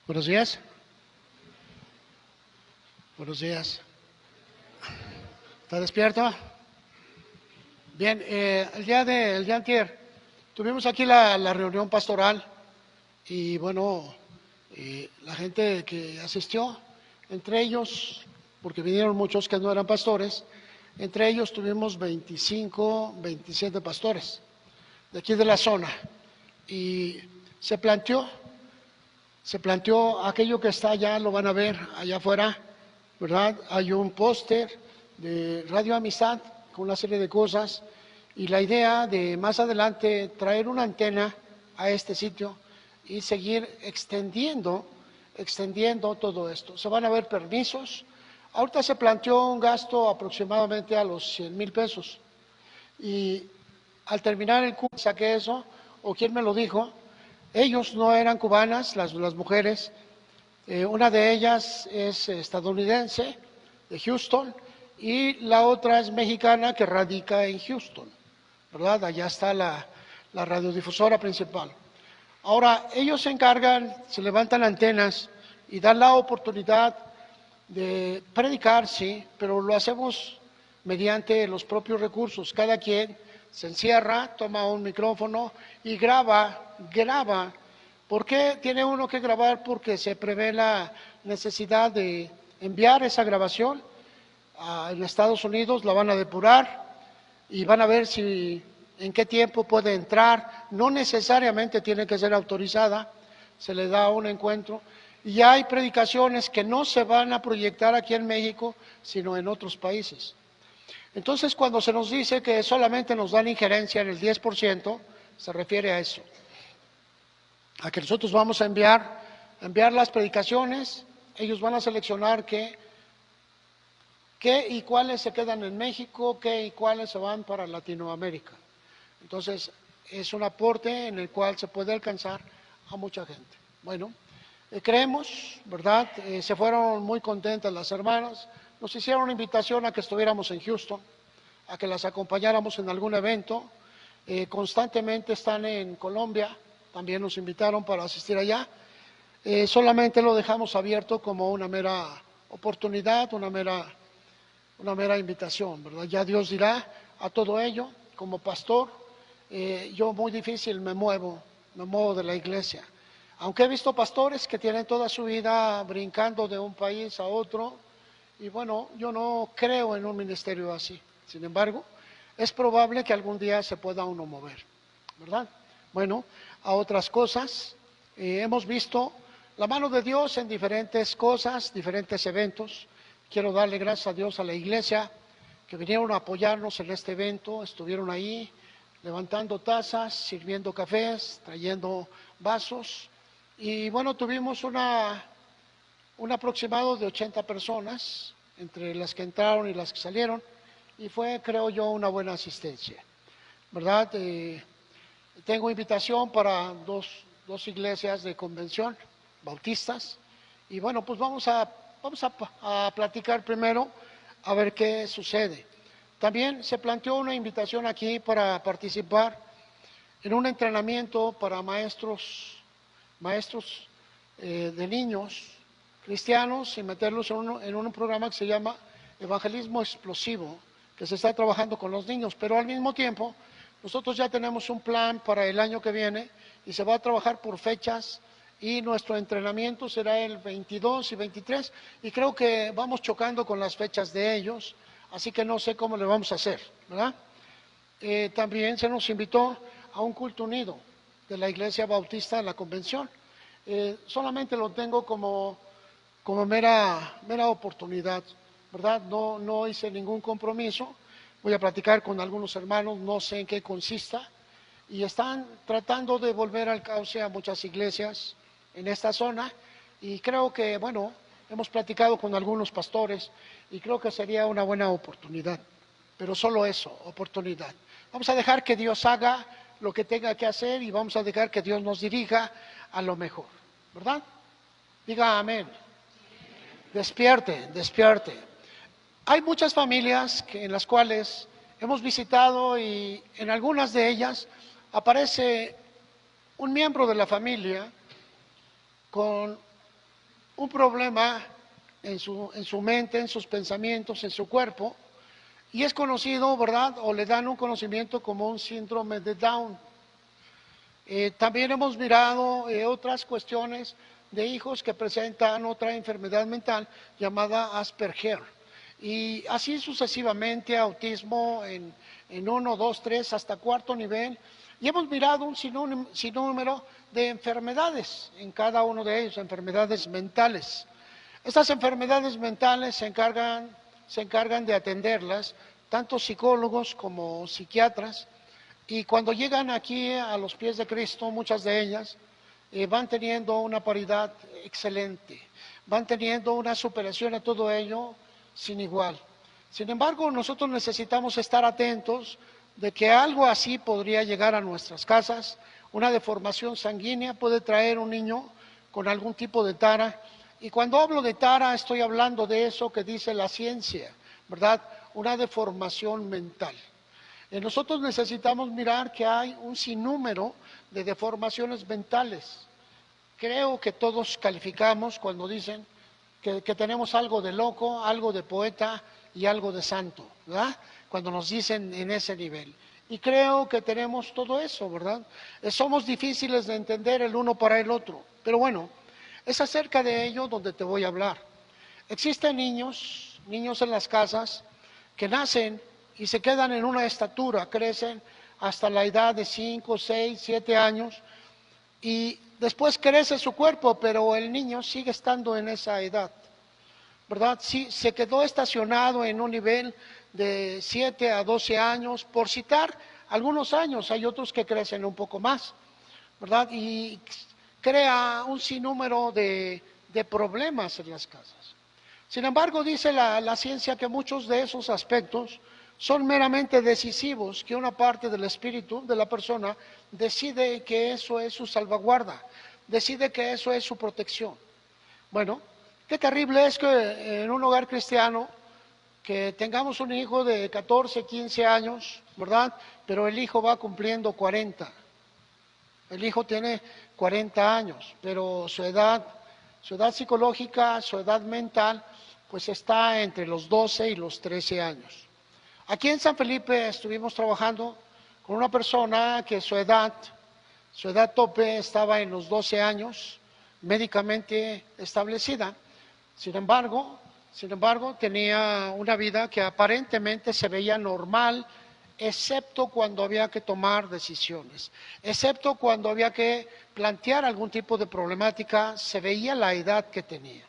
Buenos días. Buenos días. ¿Está despierto? Bien, el día antier tuvimos aquí la reunión pastoral y bueno, la gente que asistió, entre ellos, porque vinieron muchos que no eran pastores, entre ellos tuvimos 25, 27 pastores de aquí de la zona y se planteó aquello que está allá, lo van a ver allá afuera, ¿verdad? Hay un póster de Radio Amistad con una serie de cosas y la idea de más adelante traer una antena a este sitio y seguir extendiendo todo esto. Se van a ver permisos. Ahorita se planteó un gasto aproximadamente a los 100,000 pesos y al terminar el curso saqué eso, o quién me lo dijo. Ellos no eran cubanas, las mujeres. Una de ellas es estadounidense, de Houston, y la otra es mexicana que radica en Houston, ¿verdad? Allá está la radiodifusora principal. Ahora, ellos se encargan, se levantan antenas y dan la oportunidad de predicar, sí, pero lo hacemos mediante los propios recursos. Cada quien se encierra, toma un micrófono y graba. ¿Por qué tiene uno que grabar? Porque se prevé la necesidad de enviar esa grabación en Estados Unidos, la van a depurar y van a ver si en qué tiempo puede entrar. No necesariamente tiene que ser autorizada, se le da un encuentro. Y hay predicaciones que no se van a proyectar aquí en México, sino en otros países. Entonces, cuando se nos dice que solamente nos dan injerencia en el 10%, se refiere a eso, a que nosotros vamos a enviar las predicaciones, ellos van a seleccionar qué y cuáles se quedan en México, qué y cuáles se van para Latinoamérica. Entonces, es un aporte en el cual se puede alcanzar a mucha gente. Bueno, creemos, ¿verdad? Se fueron muy contentas las hermanas, nos hicieron una invitación a que estuviéramos en Houston, a que las acompañáramos en algún evento. Constantemente están en Colombia, también nos invitaron para asistir allá. Solamente lo dejamos abierto como una mera oportunidad, una mera invitación, ¿verdad? Ya Dios dirá a todo ello. Como pastor, yo muy difícil me muevo de la iglesia. Aunque he visto pastores que tienen toda su vida brincando de un país a otro, y bueno, yo no creo en un ministerio así. Sin embargo, es probable que algún día se pueda uno mover, ¿verdad? Bueno, a otras cosas, hemos visto la mano de Dios en diferentes cosas, diferentes eventos. Quiero darle gracias a Dios a la iglesia que vinieron a apoyarnos en este evento, estuvieron ahí levantando tazas, sirviendo cafés, trayendo vasos. Y bueno, tuvimos un aproximado de 80 personas, entre las que entraron y las que salieron, y fue, creo yo, una buena asistencia, ¿verdad? Tengo invitación para dos iglesias de convención, bautistas, y bueno, pues vamos a platicar primero a ver qué sucede. También se planteó una invitación aquí para participar en un entrenamiento para maestros de niños cristianos y meterlos en un programa que se llama Evangelismo Explosivo, que se está trabajando con los niños, pero al mismo tiempo nosotros ya tenemos un plan para el año que viene y se va a trabajar por fechas y nuestro entrenamiento será el 22 y 23 y creo que vamos chocando con las fechas de ellos, así que no sé cómo le vamos a hacer, ¿verdad? También se nos invitó a un culto unido de la Iglesia Bautista en la convención. Solamente lo tengo como mera oportunidad, ¿verdad? No hice ningún compromiso. Voy a platicar con algunos hermanos, no sé en qué consista, y están tratando de volver al cauce a muchas iglesias en esta zona, y creo que, bueno, hemos platicado con algunos pastores, y creo que sería una buena oportunidad, pero solo eso, oportunidad. Vamos a dejar que Dios haga lo que tenga que hacer, y vamos a dejar que Dios nos dirija a lo mejor, ¿verdad? Diga amén. Despierte. Hay muchas familias en las cuales hemos visitado y en algunas de ellas aparece un miembro de la familia con un problema en su mente, en sus pensamientos, en su cuerpo, y es conocido, ¿verdad? O le dan un conocimiento como un síndrome de Down. También hemos mirado otras cuestiones de hijos que presentan otra enfermedad mental llamada Asperger. Y así sucesivamente, autismo en 1, 2, 3, hasta cuarto nivel. Y hemos mirado un sinnúmero de enfermedades en cada uno de ellos, enfermedades mentales. Estas enfermedades mentales se encargan de atenderlas, tanto psicólogos como psiquiatras, y cuando llegan aquí a los pies de Cristo, muchas de ellas van teniendo una paridad excelente, van teniendo una superación a todo ello sin igual. Sin embargo, nosotros necesitamos estar atentos de que algo así podría llegar a nuestras casas. Una deformación sanguínea puede traer un niño con algún tipo de tara, y cuando hablo de tara estoy hablando de eso que dice la ciencia, ¿verdad? Una deformación mental. Nosotros necesitamos mirar que hay un sinnúmero de deformaciones mentales. Creo que todos calificamos cuando dicen que tenemos algo de loco, algo de poeta y algo de santo, ¿verdad? Cuando nos dicen en ese nivel. Y creo que tenemos todo eso, ¿verdad? Somos difíciles de entender el uno para el otro, pero bueno, es acerca de ello donde te voy a hablar. Existen niños en las casas que nacen y se quedan en una estatura, crecen hasta la edad de 5, 6, 7 años y después crece su cuerpo, pero el niño sigue estando en esa edad, ¿verdad? Sí, se quedó estacionado en un nivel de 7 a 12 años, por citar algunos años, hay otros que crecen un poco más, ¿verdad? Y crea un sinnúmero de problemas en las casas. Sin embargo, dice la ciencia que muchos de esos aspectos son meramente decisivos, que una parte del espíritu de la persona decide que eso es su salvaguarda, decide que eso es su protección. Bueno, qué terrible es que en un hogar cristiano que tengamos un hijo de 14, 15 años, ¿verdad? Pero el hijo va cumpliendo 40. El hijo tiene 40 años, pero su edad psicológica, su edad mental, pues está entre los 12 y los 13 años. Aquí en San Felipe estuvimos trabajando con una persona que su edad tope estaba en los 12 años, médicamente establecida. Sin embargo, tenía una vida que aparentemente se veía normal, excepto cuando había que tomar decisiones, excepto cuando había que plantear algún tipo de problemática, se veía la edad que tenía.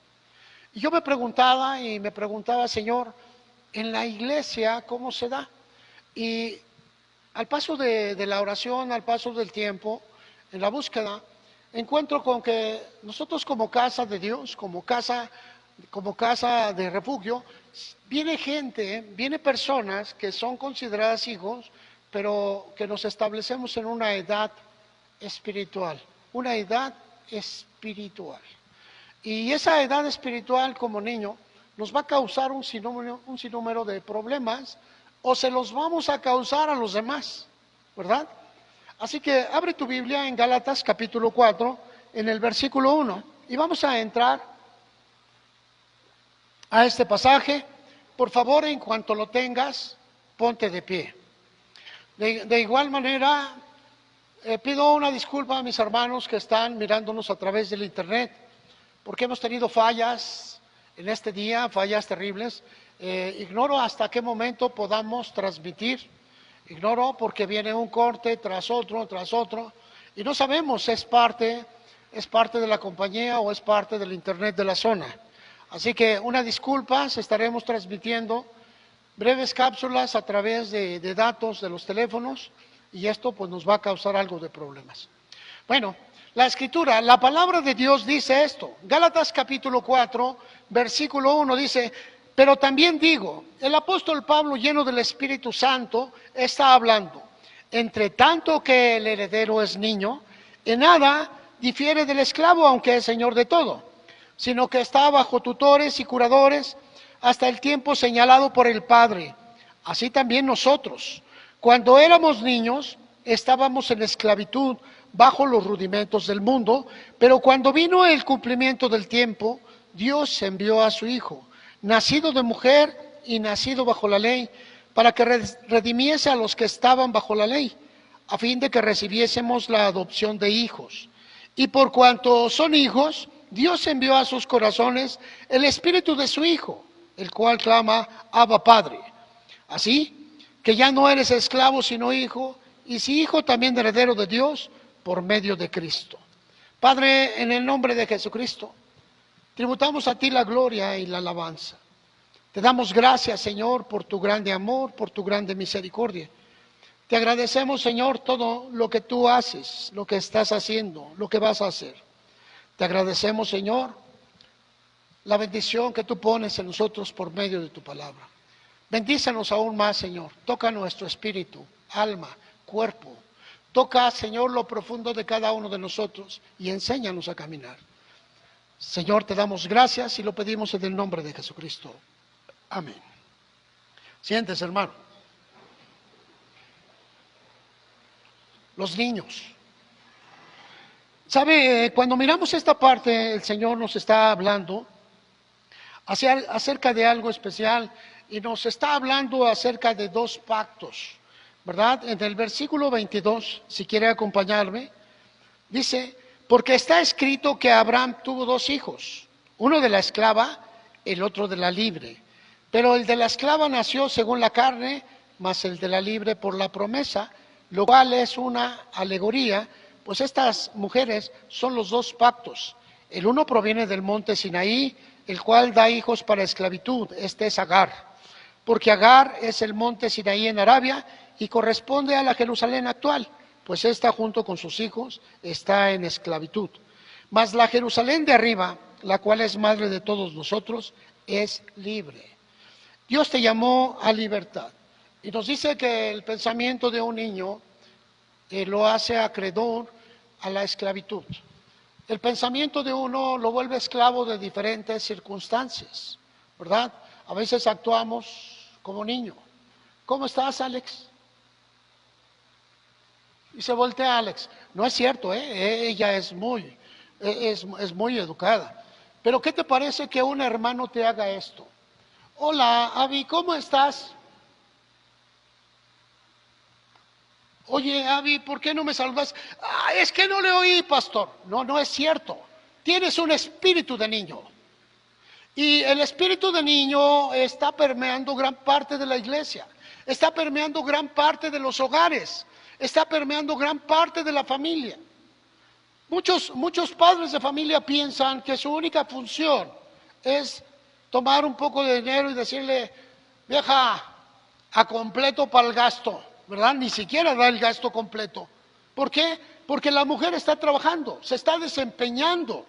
Y yo me preguntaba, Señor, en la iglesia, ¿cómo se da? Y al paso de la oración, al paso del tiempo, en la búsqueda, encuentro con que nosotros como casa de Dios, como casa de refugio, viene personas que son consideradas hijos, pero que nos establecemos en una edad espiritual, Y esa edad espiritual como niño nos va a causar un sinnúmero de problemas o se los vamos a causar a los demás, ¿verdad? Así que abre tu Biblia en Gálatas capítulo 4, en el versículo 1, y vamos a entrar a este pasaje. Por favor, en cuanto lo tengas, ponte de pie. De igual manera, pido una disculpa a mis hermanos que están mirándonos a través del internet, porque hemos tenido fallas en este día, fallas terribles. Ignoro hasta qué momento podamos transmitir, ignoro porque viene un corte tras otro, y no sabemos es parte de la compañía o es parte del internet de la zona. Así que una disculpa, estaremos transmitiendo breves cápsulas a través de datos de los teléfonos y esto pues nos va a causar algo de problemas. Bueno, la Escritura, la palabra de Dios dice esto. Gálatas capítulo 4, versículo 1 dice: pero también digo, el apóstol Pablo, lleno del Espíritu Santo, está hablando, entre tanto que el heredero es niño, en nada difiere del esclavo, aunque es señor de todo, sino que está bajo tutores y curadores hasta el tiempo señalado por el Padre. Así también nosotros, cuando éramos niños, estábamos en esclavitud bajo los rudimentos del mundo, pero cuando vino el cumplimiento del tiempo, Dios envió a su Hijo, nacido de mujer y nacido bajo la ley, para que redimiese a los que estaban bajo la ley, a fin de que recibiésemos la adopción de hijos. Y por cuanto son hijos, Dios envió a sus corazones el espíritu de su Hijo, el cual clama, Abba Padre. Así que ya no eres esclavo sino hijo, y si hijo también heredero de Dios por medio de Cristo. Padre, en el nombre de Jesucristo, tributamos a ti la gloria y la alabanza. Te damos gracias, Señor, por tu grande amor, por tu grande misericordia. Te agradecemos, Señor, todo lo que tú haces, lo que estás haciendo, lo que vas a hacer. Te agradecemos, Señor, la bendición que tú pones en nosotros por medio de tu palabra. Bendícenos aún más, Señor. Toca nuestro espíritu, alma, cuerpo. Toca, Señor, lo profundo de cada uno de nosotros y enséñanos a caminar. Señor, te damos gracias y lo pedimos en el nombre de Jesucristo. Amén. Siéntese, hermano. Los niños. ¿Sabe? Cuando miramos esta parte, el Señor nos está hablando acerca de algo especial y nos está hablando acerca de dos pactos, ¿verdad? En el versículo 22, si quiere acompañarme, dice, porque está escrito que Abraham tuvo dos hijos, uno de la esclava, el otro de la libre. Pero el de la esclava nació según la carne, mas el de la libre por la promesa, lo cual es una alegoría, pues estas mujeres son los dos pactos. El uno proviene del monte Sinaí, el cual da hijos para esclavitud, este es Agar. Porque Agar es el monte Sinaí en Arabia y corresponde a la Jerusalén actual, pues esta junto con sus hijos está en esclavitud. Mas la Jerusalén de arriba, la cual es madre de todos nosotros, es libre. Dios te llamó a libertad y nos dice que el pensamiento de un niño lo hace acreedor a la esclavitud. El pensamiento de uno lo vuelve esclavo de diferentes circunstancias, ¿verdad? A veces actuamos como niño. ¿Cómo estás, Alex? Y se voltea Alex. No es cierto, ella es muy educada. Pero ¿qué te parece que un hermano te haga esto? Hola, Abby, ¿cómo estás? Oye, Abby, ¿por qué no me saludas? Ah, es que no le oí, pastor. No, no es cierto. Tienes un espíritu de niño. Y el espíritu de niño está permeando gran parte de la iglesia. Está permeando gran parte de los hogares. Está permeando gran parte de la familia. Muchos padres de familia piensan que su única función es tomar un poco de dinero y decirle, vieja, a completo para el gasto, ¿verdad? Ni siquiera da el gasto completo. ¿Por qué? Porque la mujer está trabajando, se está desempeñando,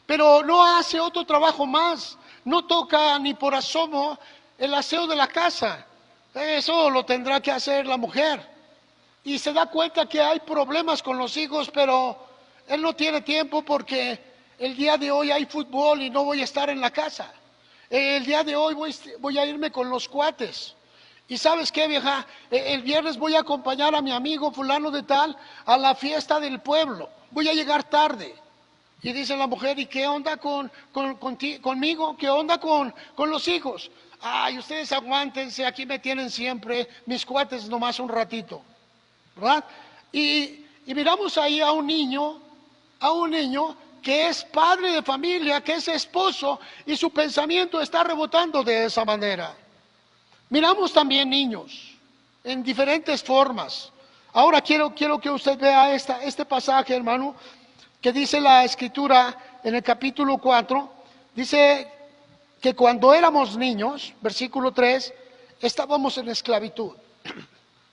pero no hace otro trabajo más, no toca ni por asomo el aseo de la casa. Eso lo tendrá que hacer la mujer. Y se da cuenta que hay problemas con los hijos, pero él no tiene tiempo porque el día de hoy hay fútbol y no voy a estar en la casa. El día de hoy voy a irme con los cuates. Y ¿sabes qué, vieja? El viernes voy a acompañar a mi amigo fulano de tal a la fiesta del pueblo. Voy a llegar tarde. Y dice la mujer, ¿y qué onda conmigo? ¿Qué onda con los hijos? Ay, ustedes aguántense, aquí me tienen siempre, mis cuates nomás un ratito. ¿Verdad? Y miramos ahí a un niño que es padre de familia, que es esposo, y su pensamiento está rebotando de esa manera. Miramos también niños en diferentes formas. Ahora quiero que usted vea este pasaje, hermano, que dice la Escritura en el capítulo 4, dice que cuando éramos niños, versículo 3, estábamos en esclavitud,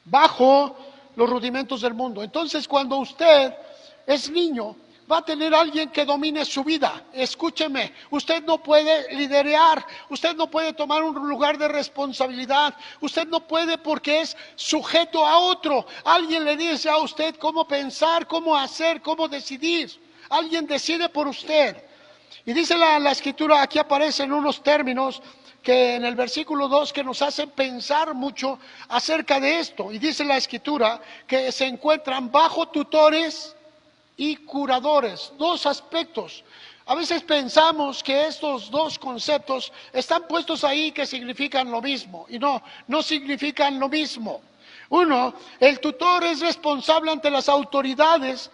bajo los rudimentos del mundo. Entonces, cuando usted es niño, va a tener alguien que domine su vida. Escúcheme, usted no puede liderear, usted no puede tomar un lugar de responsabilidad, usted no puede porque es sujeto a otro. Alguien le dice a usted cómo pensar, cómo hacer, cómo decidir. Alguien decide por usted. Y dice la Escritura, aquí aparecen unos términos que en el versículo 2 que nos hacen pensar mucho acerca de esto. Y dice la Escritura que se encuentran bajo tutores y curadores, dos aspectos. A veces pensamos que estos dos conceptos están puestos ahí que significan lo mismo, y no, no significan lo mismo. Uno, el tutor es responsable ante las autoridades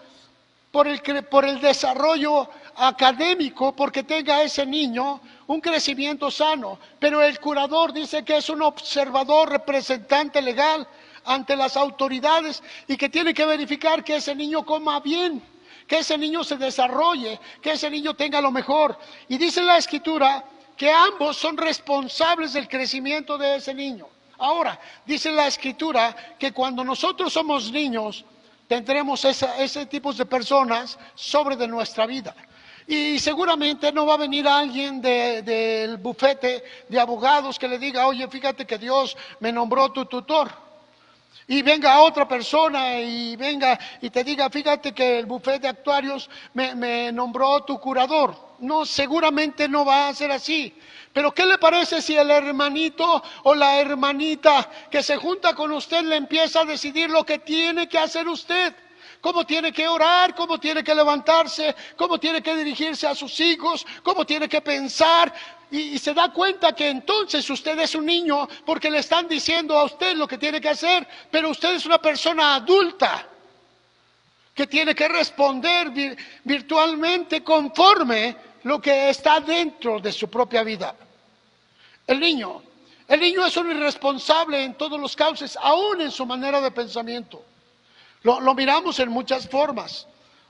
por el desarrollo académico, porque tenga ese niño un crecimiento sano, pero el curador dice que es un observador, representante legal ante las autoridades y que tiene que verificar que ese niño coma bien, que ese niño se desarrolle, que ese niño tenga lo mejor. Y dice la Escritura que ambos son responsables del crecimiento de ese niño. Ahora, dice la Escritura que cuando nosotros somos niños, tendremos ese tipo de personas sobre de nuestra vida. Y seguramente no va a venir alguien del bufete de abogados que le diga, oye, fíjate que Dios me nombró tu tutor. Y venga otra persona y venga y te diga, fíjate que el bufete de actuarios me nombró tu curador. No, seguramente no va a ser así. Pero ¿qué le parece si el hermanito o la hermanita que se junta con usted le empieza a decidir lo que tiene que hacer usted? Cómo tiene que orar, cómo tiene que levantarse, cómo tiene que dirigirse a sus hijos, cómo tiene que pensar. Y se da cuenta que entonces usted es un niño porque le están diciendo a usted lo que tiene que hacer, pero usted es una persona adulta que tiene que responder virtualmente conforme lo que está dentro de su propia vida. El niño es un irresponsable en todos los cauces, aún en su manera de pensamiento. Lo miramos en muchas formas.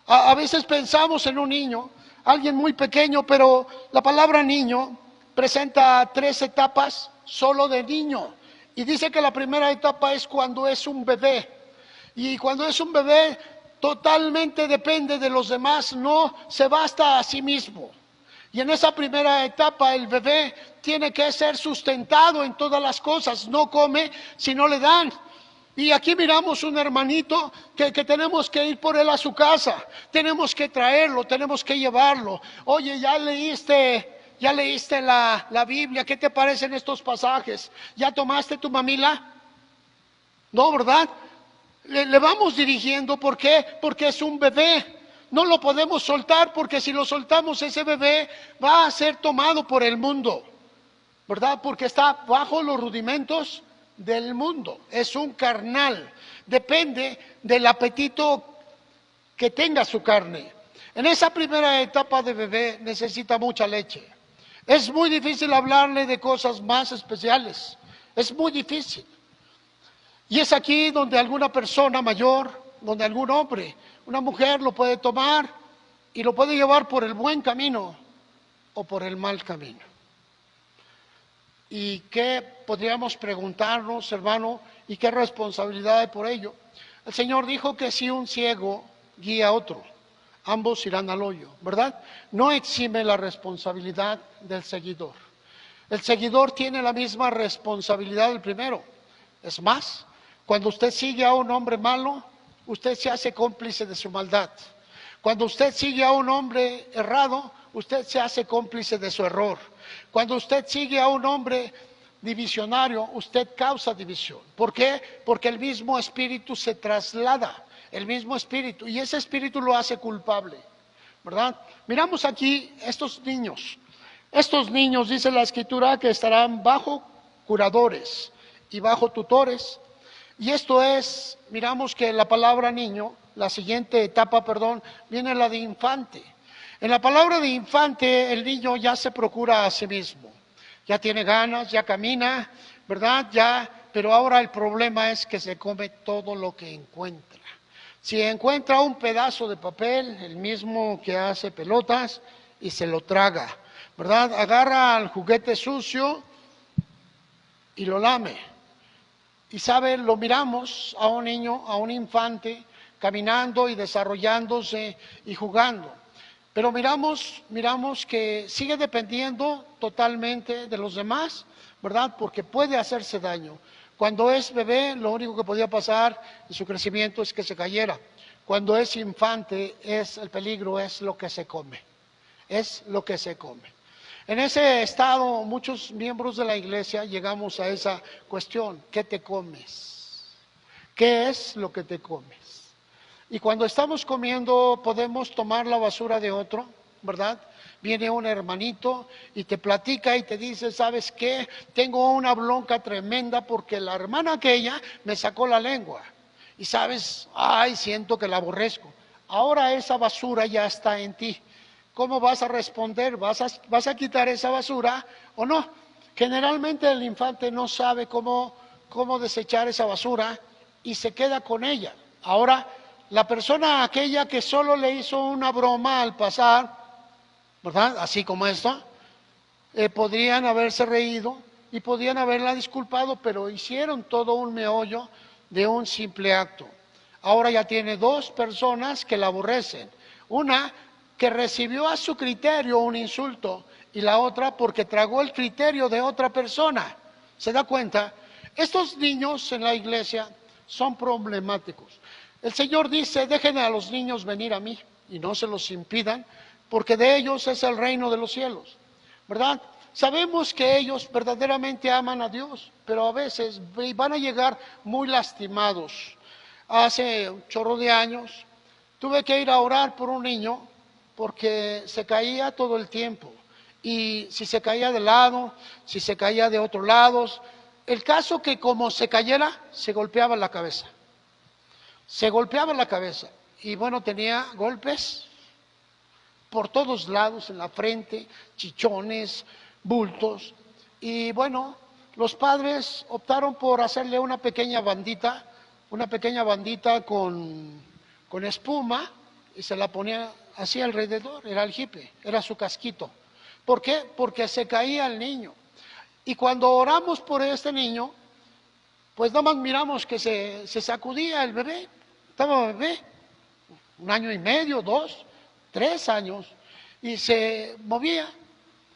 A veces pensamos en un niño, alguien muy pequeño, pero la palabra niño presenta 3 etapas solo de niño. Y dice que la primera etapa es cuando es un bebé. Y cuando es un bebé, totalmente depende de los demás, no se basta a sí mismo. Y en esa primera etapa el bebé tiene que ser sustentado en todas las cosas, no come si no le dan. Y aquí miramos un hermanito que tenemos que ir por él a su casa, tenemos que traerlo, tenemos que llevarlo. Oye, ¿ya leíste la Biblia? ¿Qué te parecen estos pasajes? ¿Ya tomaste tu mamila? No, ¿verdad? Le vamos dirigiendo, ¿por qué? Porque es un bebé. No lo podemos soltar porque si lo soltamos ese bebé va a ser tomado por el mundo, ¿verdad? Porque está bajo los rudimentos del mundo, es un carnal, depende del apetito que tenga su carne. En esa primera etapa de bebé necesita mucha leche. Es muy difícil hablarle de cosas más especiales, es muy difícil. Y es aquí donde alguna persona mayor, donde algún hombre, una mujer lo puede tomar y lo puede llevar por el buen camino o por el mal camino. ¿Y qué podríamos preguntarnos, hermano? ¿Y qué responsabilidad hay por ello? El Señor dijo que si un ciego guía a otro, ambos irán al hoyo, ¿verdad? No exime la responsabilidad del seguidor. El seguidor tiene la misma responsabilidad del primero. Es más, cuando usted sigue a un hombre malo, usted se hace cómplice de su maldad. Cuando usted sigue a un hombre errado, usted se hace cómplice de su error. Cuando usted sigue a un hombre divisionario, usted causa división. ¿Por qué? Porque el mismo espíritu se traslada, el mismo espíritu, y ese espíritu lo hace culpable, ¿verdad? Miramos aquí estos niños, dice la Escritura, que estarán bajo curadores y bajo tutores. Y esto es, miramos que la palabra niño, la siguiente etapa, viene la de infante. En la palabra de infante, el niño ya se procura a sí mismo, ya tiene ganas, ya camina, ¿verdad? Pero ahora el problema es que se come todo lo que encuentra. Si encuentra un pedazo de papel, el mismo que hace pelotas, y se lo traga, ¿verdad? Agarra al juguete sucio y lo lame. Y sabe, lo miramos a un niño, a un infante, caminando y desarrollándose y jugando. Pero miramos que sigue dependiendo totalmente de los demás, ¿verdad? Porque puede hacerse daño. Cuando es bebé, lo único que podía pasar en su crecimiento es que se cayera. Cuando es infante, el peligro es lo que se come. Es lo que se come. En ese estado, muchos miembros de la iglesia llegamos a esa cuestión: ¿qué te comes? ¿Qué es lo que te comes? Y cuando estamos comiendo, ¿podemos tomar la basura de otro? ¿verdad? Viene un hermanito y te platica y te dice, ¿sabes qué? Tengo una bronca tremenda porque la hermana aquella me sacó la lengua. Y sabes, ay, siento que la aborrezco. Ahora esa basura ya está en ti. ¿Cómo vas a responder? ¿Vas a quitar esa basura o no? Generalmente el infante no sabe cómo desechar esa basura y se queda con ella. Ahora, la persona aquella que solo le hizo una broma al pasar, ¿verdad? Así como esto, podrían haberse reído y podían haberla disculpado, pero hicieron todo un meollo de un simple acto. Ahora ya tiene dos personas que la aborrecen. Una que recibió a su criterio un insulto y la otra porque tragó el criterio de otra persona. ¿Se da cuenta? Estos niños en la iglesia son problemáticos. El Señor dice, dejen a los niños venir a mí y no se los impidan, porque de ellos es el reino de los cielos, ¿verdad? Sabemos que ellos verdaderamente aman a Dios, pero a veces van a llegar muy lastimados. Hace un chorro de años tuve que ir a orar por un niño porque se caía todo el tiempo. Y si se caía de lado, si se caía de otro lado, el caso que como se cayera, se golpeaba la cabeza. Se golpeaba la cabeza. Y bueno, tenía golpes por todos lados, en la frente, chichones, bultos. Y bueno, los padres optaron por hacerle una pequeña bandita con espuma, y se la ponía así alrededor, era el jipe, era su casquito. ¿Por qué? Porque se caía el niño. Y cuando oramos por este niño, pues nada más miramos que se sacudía el bebé, estaba bebé, 1 año y medio, 2, 3 años, y se movía.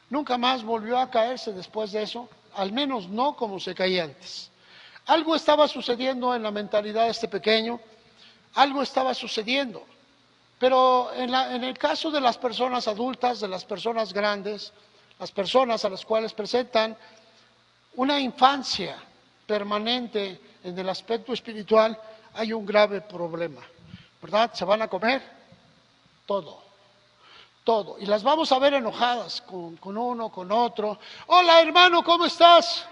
Nunca más volvió a caerse después de eso, al menos no como se caía antes. Algo estaba sucediendo en la mentalidad de este pequeño, algo estaba sucediendo. Pero en el caso de las personas adultas, de las personas grandes, las personas a las cuales presentan una infancia permanente en el aspecto espiritual, hay un grave problema, ¿verdad? Se van a comer todo. Y las vamos a ver enojadas con uno, con otro. Hola hermano, ¿cómo estás?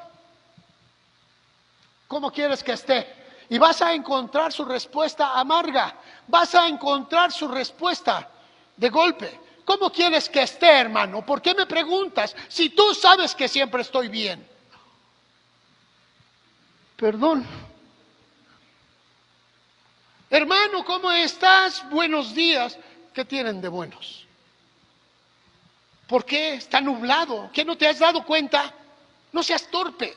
¿Cómo quieres que esté? Y vas a encontrar su respuesta amarga, vas a encontrar su respuesta de golpe. ¿Cómo quieres que esté, hermano? ¿Por qué me preguntas si tú sabes que siempre estoy bien? Perdón. Hermano, ¿cómo estás? Buenos días. ¿Qué tienen de buenos? ¿Por qué está nublado? ¿Qué no te has dado cuenta? No seas torpe.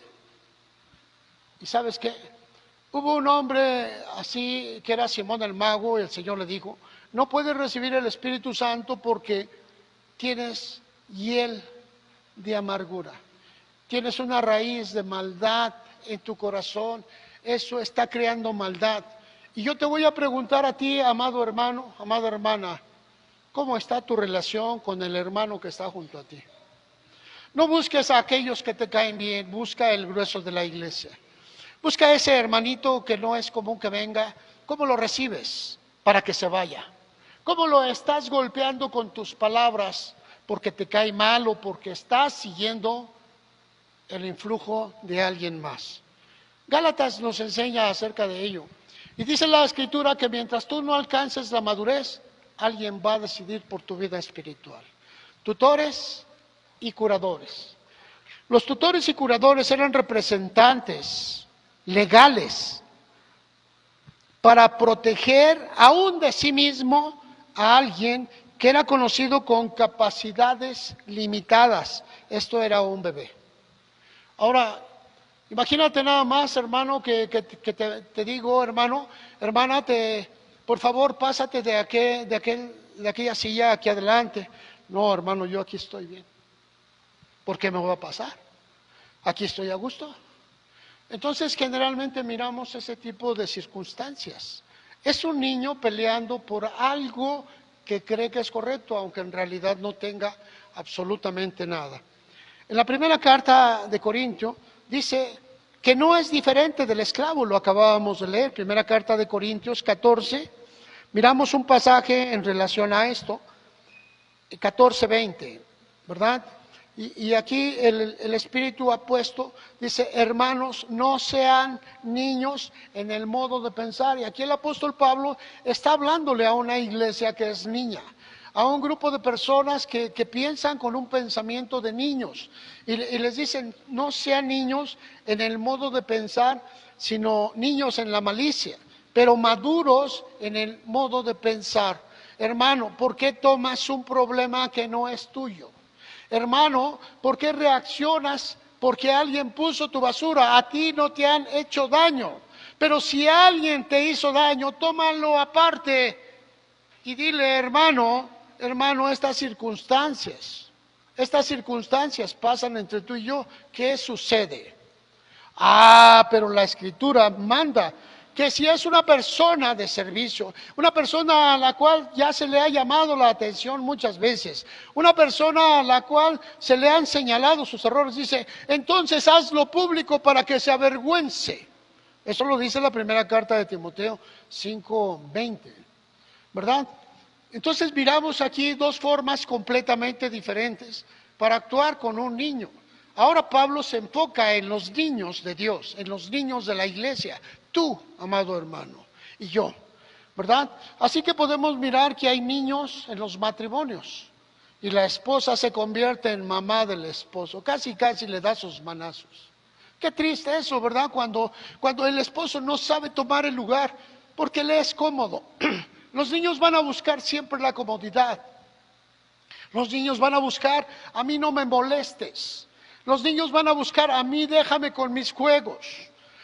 ¿Y sabes qué? Hubo un hombre así que era Simón el Mago y el Señor le dijo, no puedes recibir el Espíritu Santo porque tienes hiel de amargura, tienes una raíz de maldad en tu corazón, eso está creando maldad. Y yo te voy a preguntar a ti, amado hermano, amada hermana, ¿cómo está tu relación con el hermano que está junto a ti? No busques a aquellos que te caen bien, busca el grueso de la iglesia. Busca a ese hermanito que no es común que venga. ¿Cómo lo recibes para que se vaya? ¿Cómo lo estás golpeando con tus palabras porque te cae mal o porque estás siguiendo el influjo de alguien más? Gálatas nos enseña acerca de ello. Y dice la Escritura que mientras tú no alcances la madurez, alguien va a decidir por tu vida espiritual. Tutores y curadores. Los tutores y curadores eran representantes legales para proteger aún de sí mismo a alguien que era conocido con capacidades limitadas. Esto era un bebé. Ahora, imagínate nada más, hermano, que te digo, hermano, hermana, por favor, pásate de aquella silla aquí adelante. No, hermano, yo aquí estoy bien. ¿Por qué me voy a pasar? Aquí estoy a gusto. Entonces, generalmente miramos ese tipo de circunstancias. Es un niño peleando por algo que cree que es correcto, aunque en realidad no tenga absolutamente nada. En la primera carta de Corintios dice que no es diferente del esclavo, lo acabábamos de leer, primera carta de Corintios 14, miramos un pasaje en relación a esto. 14:20, ¿verdad? Y aquí el Espíritu ha puesto, dice, hermanos, no sean niños en el modo de pensar. Y aquí el apóstol Pablo está hablándole a una iglesia que es niña, a un grupo de personas que piensan con un pensamiento de niños. Y les dicen, no sean niños en el modo de pensar, sino niños en la malicia, pero maduros en el modo de pensar. Hermano, ¿por qué tomas un problema que no es tuyo? Hermano, ¿por qué reaccionas porque alguien puso tu basura? A ti no te han hecho daño, pero si alguien te hizo daño, tómalo aparte y dile, hermano, estas circunstancias pasan entre tú y yo, ¿qué sucede? Pero la Escritura manda que si es una persona de servicio, una persona a la cual ya se le ha llamado la atención muchas veces, una persona a la cual se le han señalado sus errores, dice, entonces hazlo público para que se avergüence. Eso lo dice la primera carta de Timoteo 5:20, ¿verdad? Entonces miramos aquí dos formas completamente diferentes para actuar con un niño. Ahora Pablo se enfoca en los niños de Dios, en los niños de la iglesia, tú, amado hermano, y yo, ¿verdad? Así que podemos mirar que hay niños en los matrimonios y la esposa se convierte en mamá del esposo, casi le da sus manazos. Qué triste eso, ¿verdad? Cuando el esposo no sabe tomar el lugar porque le es cómodo. Los niños van a buscar siempre la comodidad. Los niños van a buscar, a mí no me molestes. Los niños van a buscar, a mí déjame con mis juegos.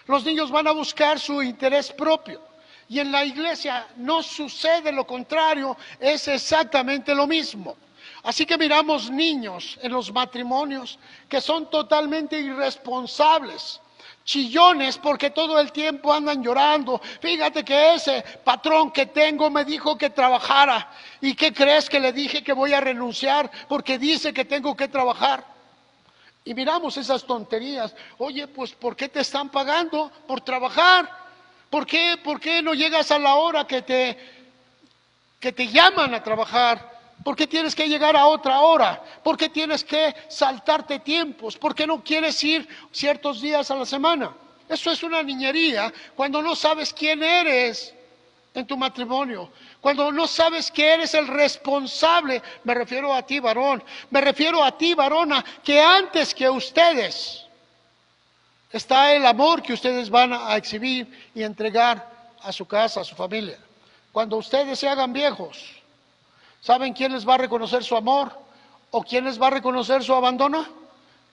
Los niños van a buscar su interés propio. Y en la iglesia no sucede lo contrario, es exactamente lo mismo. Así que miramos niños en los matrimonios que son totalmente irresponsables, chillones porque todo el tiempo andan llorando. Fíjate que ese patrón que tengo me dijo que trabajara. ¿Y qué crees que le dije? Que voy a renunciar porque dice que tengo que trabajar. Y miramos esas tonterías. Oye, pues ¿por qué te están pagando por trabajar? ¿Por qué no llegas a la hora que te llaman a trabajar? ¿Por qué tienes que llegar a otra hora? ¿Por qué tienes que saltarte tiempos? ¿Por qué no quieres ir ciertos días a la semana? Eso es una niñería cuando no sabes quién eres en tu matrimonio. Cuando no sabes que eres el responsable, me refiero a ti, varón. Me refiero a ti, varona, que antes que ustedes está el amor que ustedes van a exhibir y entregar a su casa, a su familia. Cuando ustedes se hagan viejos, ¿saben quién les va a reconocer su amor? ¿O quién les va a reconocer su abandono?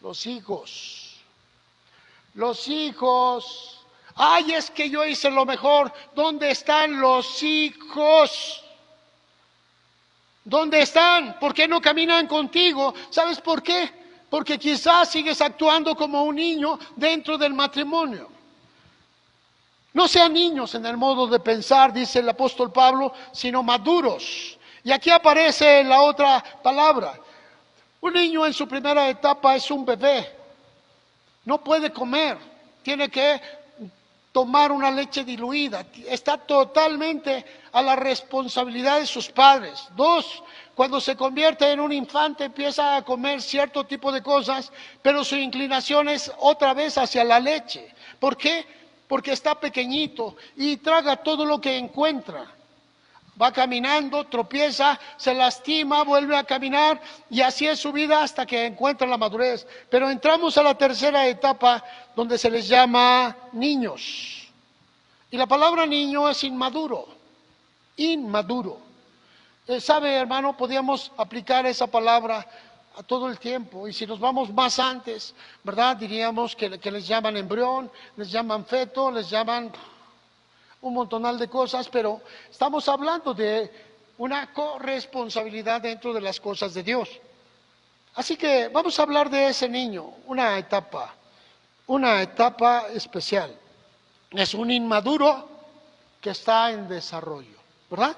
Los hijos. Los hijos. Ay, es que yo hice lo mejor. ¿Dónde están los hijos? ¿Dónde están? ¿Por qué no caminan contigo? ¿Sabes por qué? Porque quizás sigues actuando como un niño dentro del matrimonio. No sean niños en el modo de pensar, dice el apóstol Pablo, sino maduros. Y aquí aparece la otra palabra. Un niño en su primera etapa es un bebé. No puede comer. Tiene que tomar una leche diluida. Está totalmente a la responsabilidad de sus padres. 2, cuando se convierte en un infante empieza a comer cierto tipo de cosas, pero su inclinación es otra vez hacia la leche. ¿Por qué? Porque está pequeñito y traga todo lo que encuentra. Va caminando, tropieza, se lastima, vuelve a caminar y así es su vida hasta que encuentra la madurez. Pero entramos a la tercera etapa donde se les llama niños. Y la palabra niño es inmaduro. ¿Sabe, hermano? Podíamos aplicar esa palabra a todo el tiempo. Y si nos vamos más antes, ¿verdad? Diríamos que les llaman embrión, les llaman feto, les llaman un montonal de cosas, pero estamos hablando de una corresponsabilidad dentro de las cosas de Dios. Así que vamos a hablar de ese niño, una etapa especial. Es un inmaduro que está en desarrollo, ¿verdad?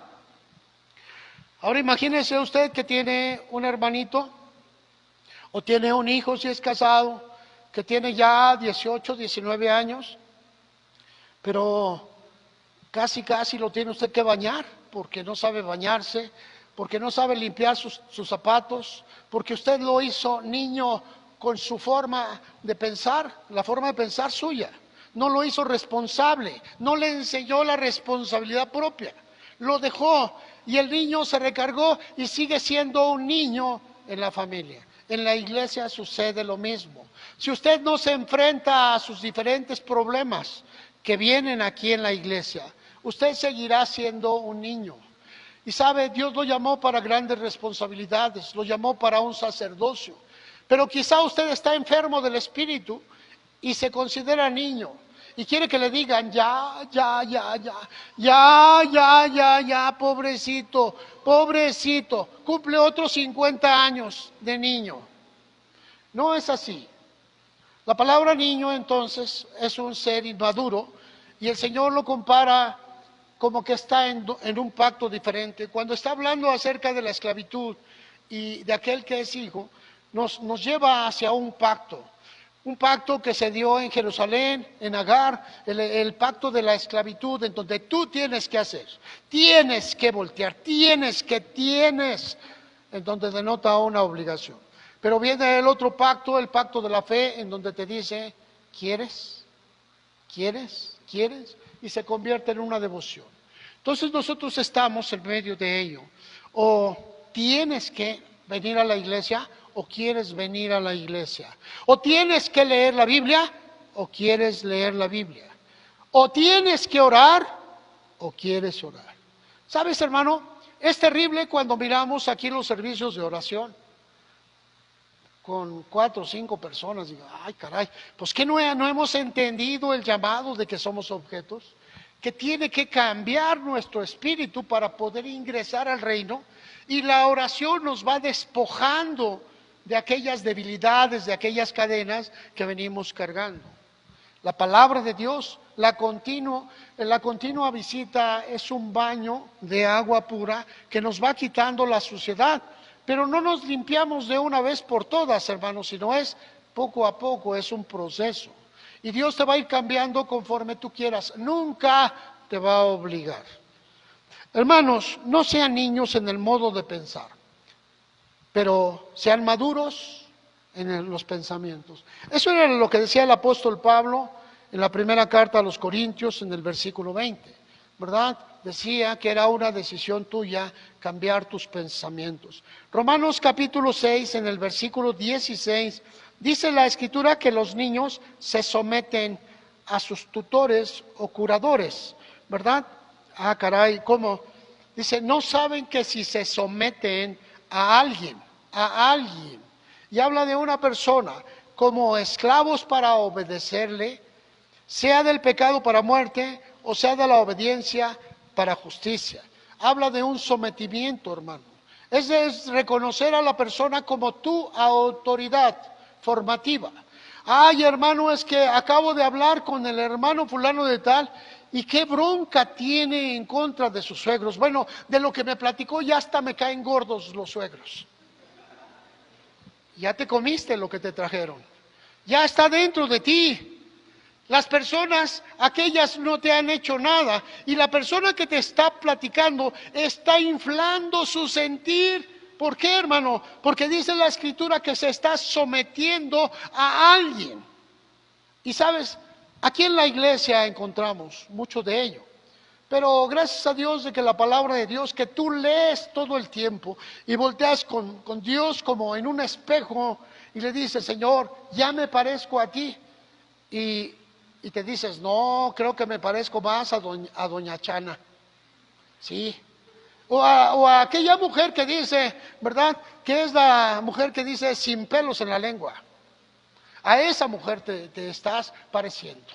Ahora imagínese usted que tiene un hermanito o tiene un hijo si es casado, que tiene ya 18, 19 años, pero casi lo tiene usted que bañar porque no sabe bañarse, porque no sabe limpiar sus zapatos, porque usted lo hizo niño con su forma de pensar, la forma de pensar suya. No lo hizo responsable, no le enseñó la responsabilidad propia. Lo dejó y el niño se recargó y sigue siendo un niño en la familia. En la iglesia sucede lo mismo. Si usted no se enfrenta a sus diferentes problemas que vienen aquí en la iglesia, usted seguirá siendo un niño. Y sabe, Dios lo llamó para grandes responsabilidades, lo llamó para un sacerdocio. Pero quizá usted está enfermo del espíritu y se considera niño. Y quiere que le digan, ya, pobrecito, cumple otros 50 años de niño. No es así. La palabra niño entonces es un ser inmaduro y el Señor lo compara como que está en un pacto diferente. Cuando está hablando acerca de la esclavitud y de aquel que es hijo, nos lleva hacia un pacto que se dio en Jerusalén, en Agar, el pacto de la esclavitud, en donde tú tienes que hacer, tienes que voltear, tienes, en donde denota una obligación. Pero viene el otro pacto, el pacto de la fe, en donde te dice, ¿quieres? Y se convierte en una devoción. Entonces nosotros estamos en medio de ello. O tienes que venir a la iglesia, o quieres venir a la iglesia. O tienes que leer la Biblia, o quieres leer la Biblia. O tienes que orar, o quieres orar. ¿Sabes, hermano? Es terrible cuando miramos aquí los servicios de oración con 4 o 5 personas. Digo, ay caray, pues que no hemos entendido el llamado de que somos objetos, que tiene que cambiar nuestro espíritu para poder ingresar al reino, y la oración nos va despojando de aquellas debilidades, de aquellas cadenas que venimos cargando. La palabra de Dios, la continua visita es un baño de agua pura que nos va quitando la suciedad, pero no nos limpiamos de una vez por todas, hermanos, sino es poco a poco, es un proceso. Y Dios te va a ir cambiando conforme tú quieras, nunca te va a obligar. Hermanos, no sean niños en el modo de pensar, pero sean maduros en los pensamientos. Eso era lo que decía el apóstol Pablo en la primera carta a los Corintios, en el versículo 20, ¿verdad? Decía que era una decisión tuya cambiar tus pensamientos. Romanos capítulo 6, en el versículo 16, dice la Escritura que los niños se someten a sus tutores o curadores, ¿verdad? Ah, caray, ¿cómo? Dice, no saben que si se someten a alguien, y habla de una persona como esclavos para obedecerle, sea del pecado para muerte o sea de la obediencia para justicia. Habla de un sometimiento, hermano. Es reconocer a la persona como tu autoridad formativa. Ay, hermano, es que acabo de hablar con el hermano fulano de tal, y qué bronca tiene en contra de sus suegros. Bueno, de lo que me platicó ya hasta me caen gordos los suegros. Ya te comiste lo que te trajeron. Ya está dentro de ti. Las personas, aquellas no te han hecho nada, y la persona que te está platicando está inflando su sentir. ¿Por qué, hermano? Porque dice la Escritura que se está sometiendo a alguien. Y sabes, aquí en la iglesia encontramos mucho de ello. Pero gracias a Dios de que la palabra de Dios, que tú lees todo el tiempo y volteas con Dios como en un espejo y le dices, Señor, ya me parezco a ti. Y te dices, no, creo que me parezco más a doña Chana. Sí. O a aquella mujer que dice, ¿verdad? Que es la mujer que dice sin pelos en la lengua. A esa mujer te estás pareciendo.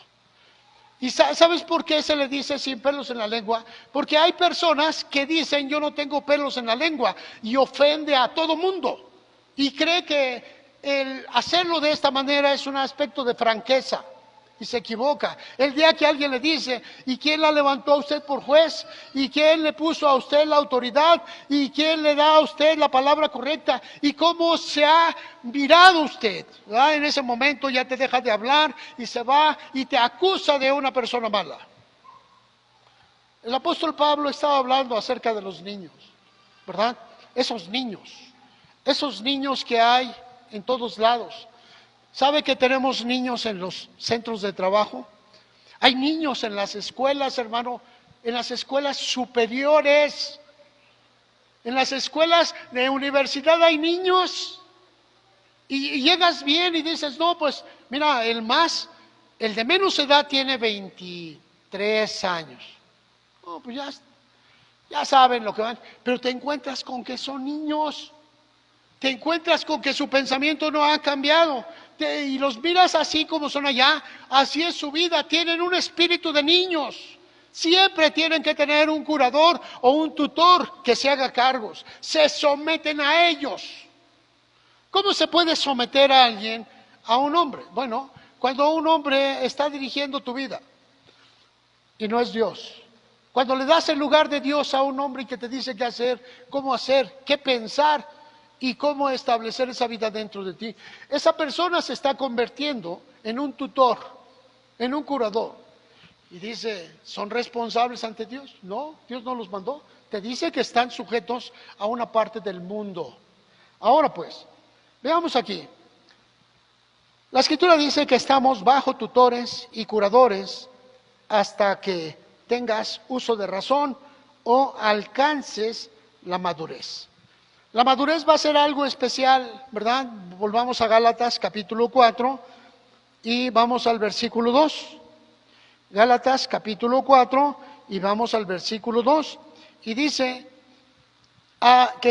¿Y sabes por qué se le dice sin pelos en la lengua? Porque hay personas que dicen yo no tengo pelos en la lengua y ofende a todo mundo. Y cree que el hacerlo de esta manera es un aspecto de franqueza. Y se equivoca. El día que alguien le dice, ¿y quién la levantó a usted por juez? ¿Y quién le puso a usted la autoridad? ¿Y quién le da a usted la palabra correcta? ¿Y cómo se ha mirado usted? ¿Verdad? En ese momento ya te deja de hablar y se va y te acusa de una persona mala. El apóstol Pablo estaba hablando acerca de los niños, ¿verdad? esos niños que hay en todos lados. ¿Sabe que tenemos niños en los centros de trabajo? Hay niños en las escuelas, hermano, en las escuelas superiores, en las escuelas de universidad hay niños. Y llegas bien y dices, no, pues mira, el de menos edad tiene 23 años. No, pues ya saben lo que van, pero te encuentras con que son niños, te encuentras con que su pensamiento no ha cambiado, y los miras así como son allá, así es su vida, tienen un espíritu de niños. Siempre tienen que tener un curador o un tutor que se haga cargos, se someten a ellos. ¿Cómo se puede someter a alguien, a un hombre? Bueno, cuando un hombre está dirigiendo tu vida y no es Dios. Cuando le das el lugar de Dios a un hombre que te dice qué hacer, qué pensar y cómo establecer esa vida dentro de ti, esa persona se está convirtiendo en un tutor, en un curador. Y dice, ¿son responsables ante Dios? No, Dios no los mandó. Te dice que están sujetos a una parte del mundo. Ahora pues, veamos aquí. La Escritura dice que estamos bajo tutores y curadores hasta que tengas uso de razón o alcances la madurez. La madurez va a ser algo especial, ¿verdad? Volvamos a Gálatas capítulo 4 y vamos al versículo 2. Gálatas capítulo 4 y vamos al versículo 2. Y dice que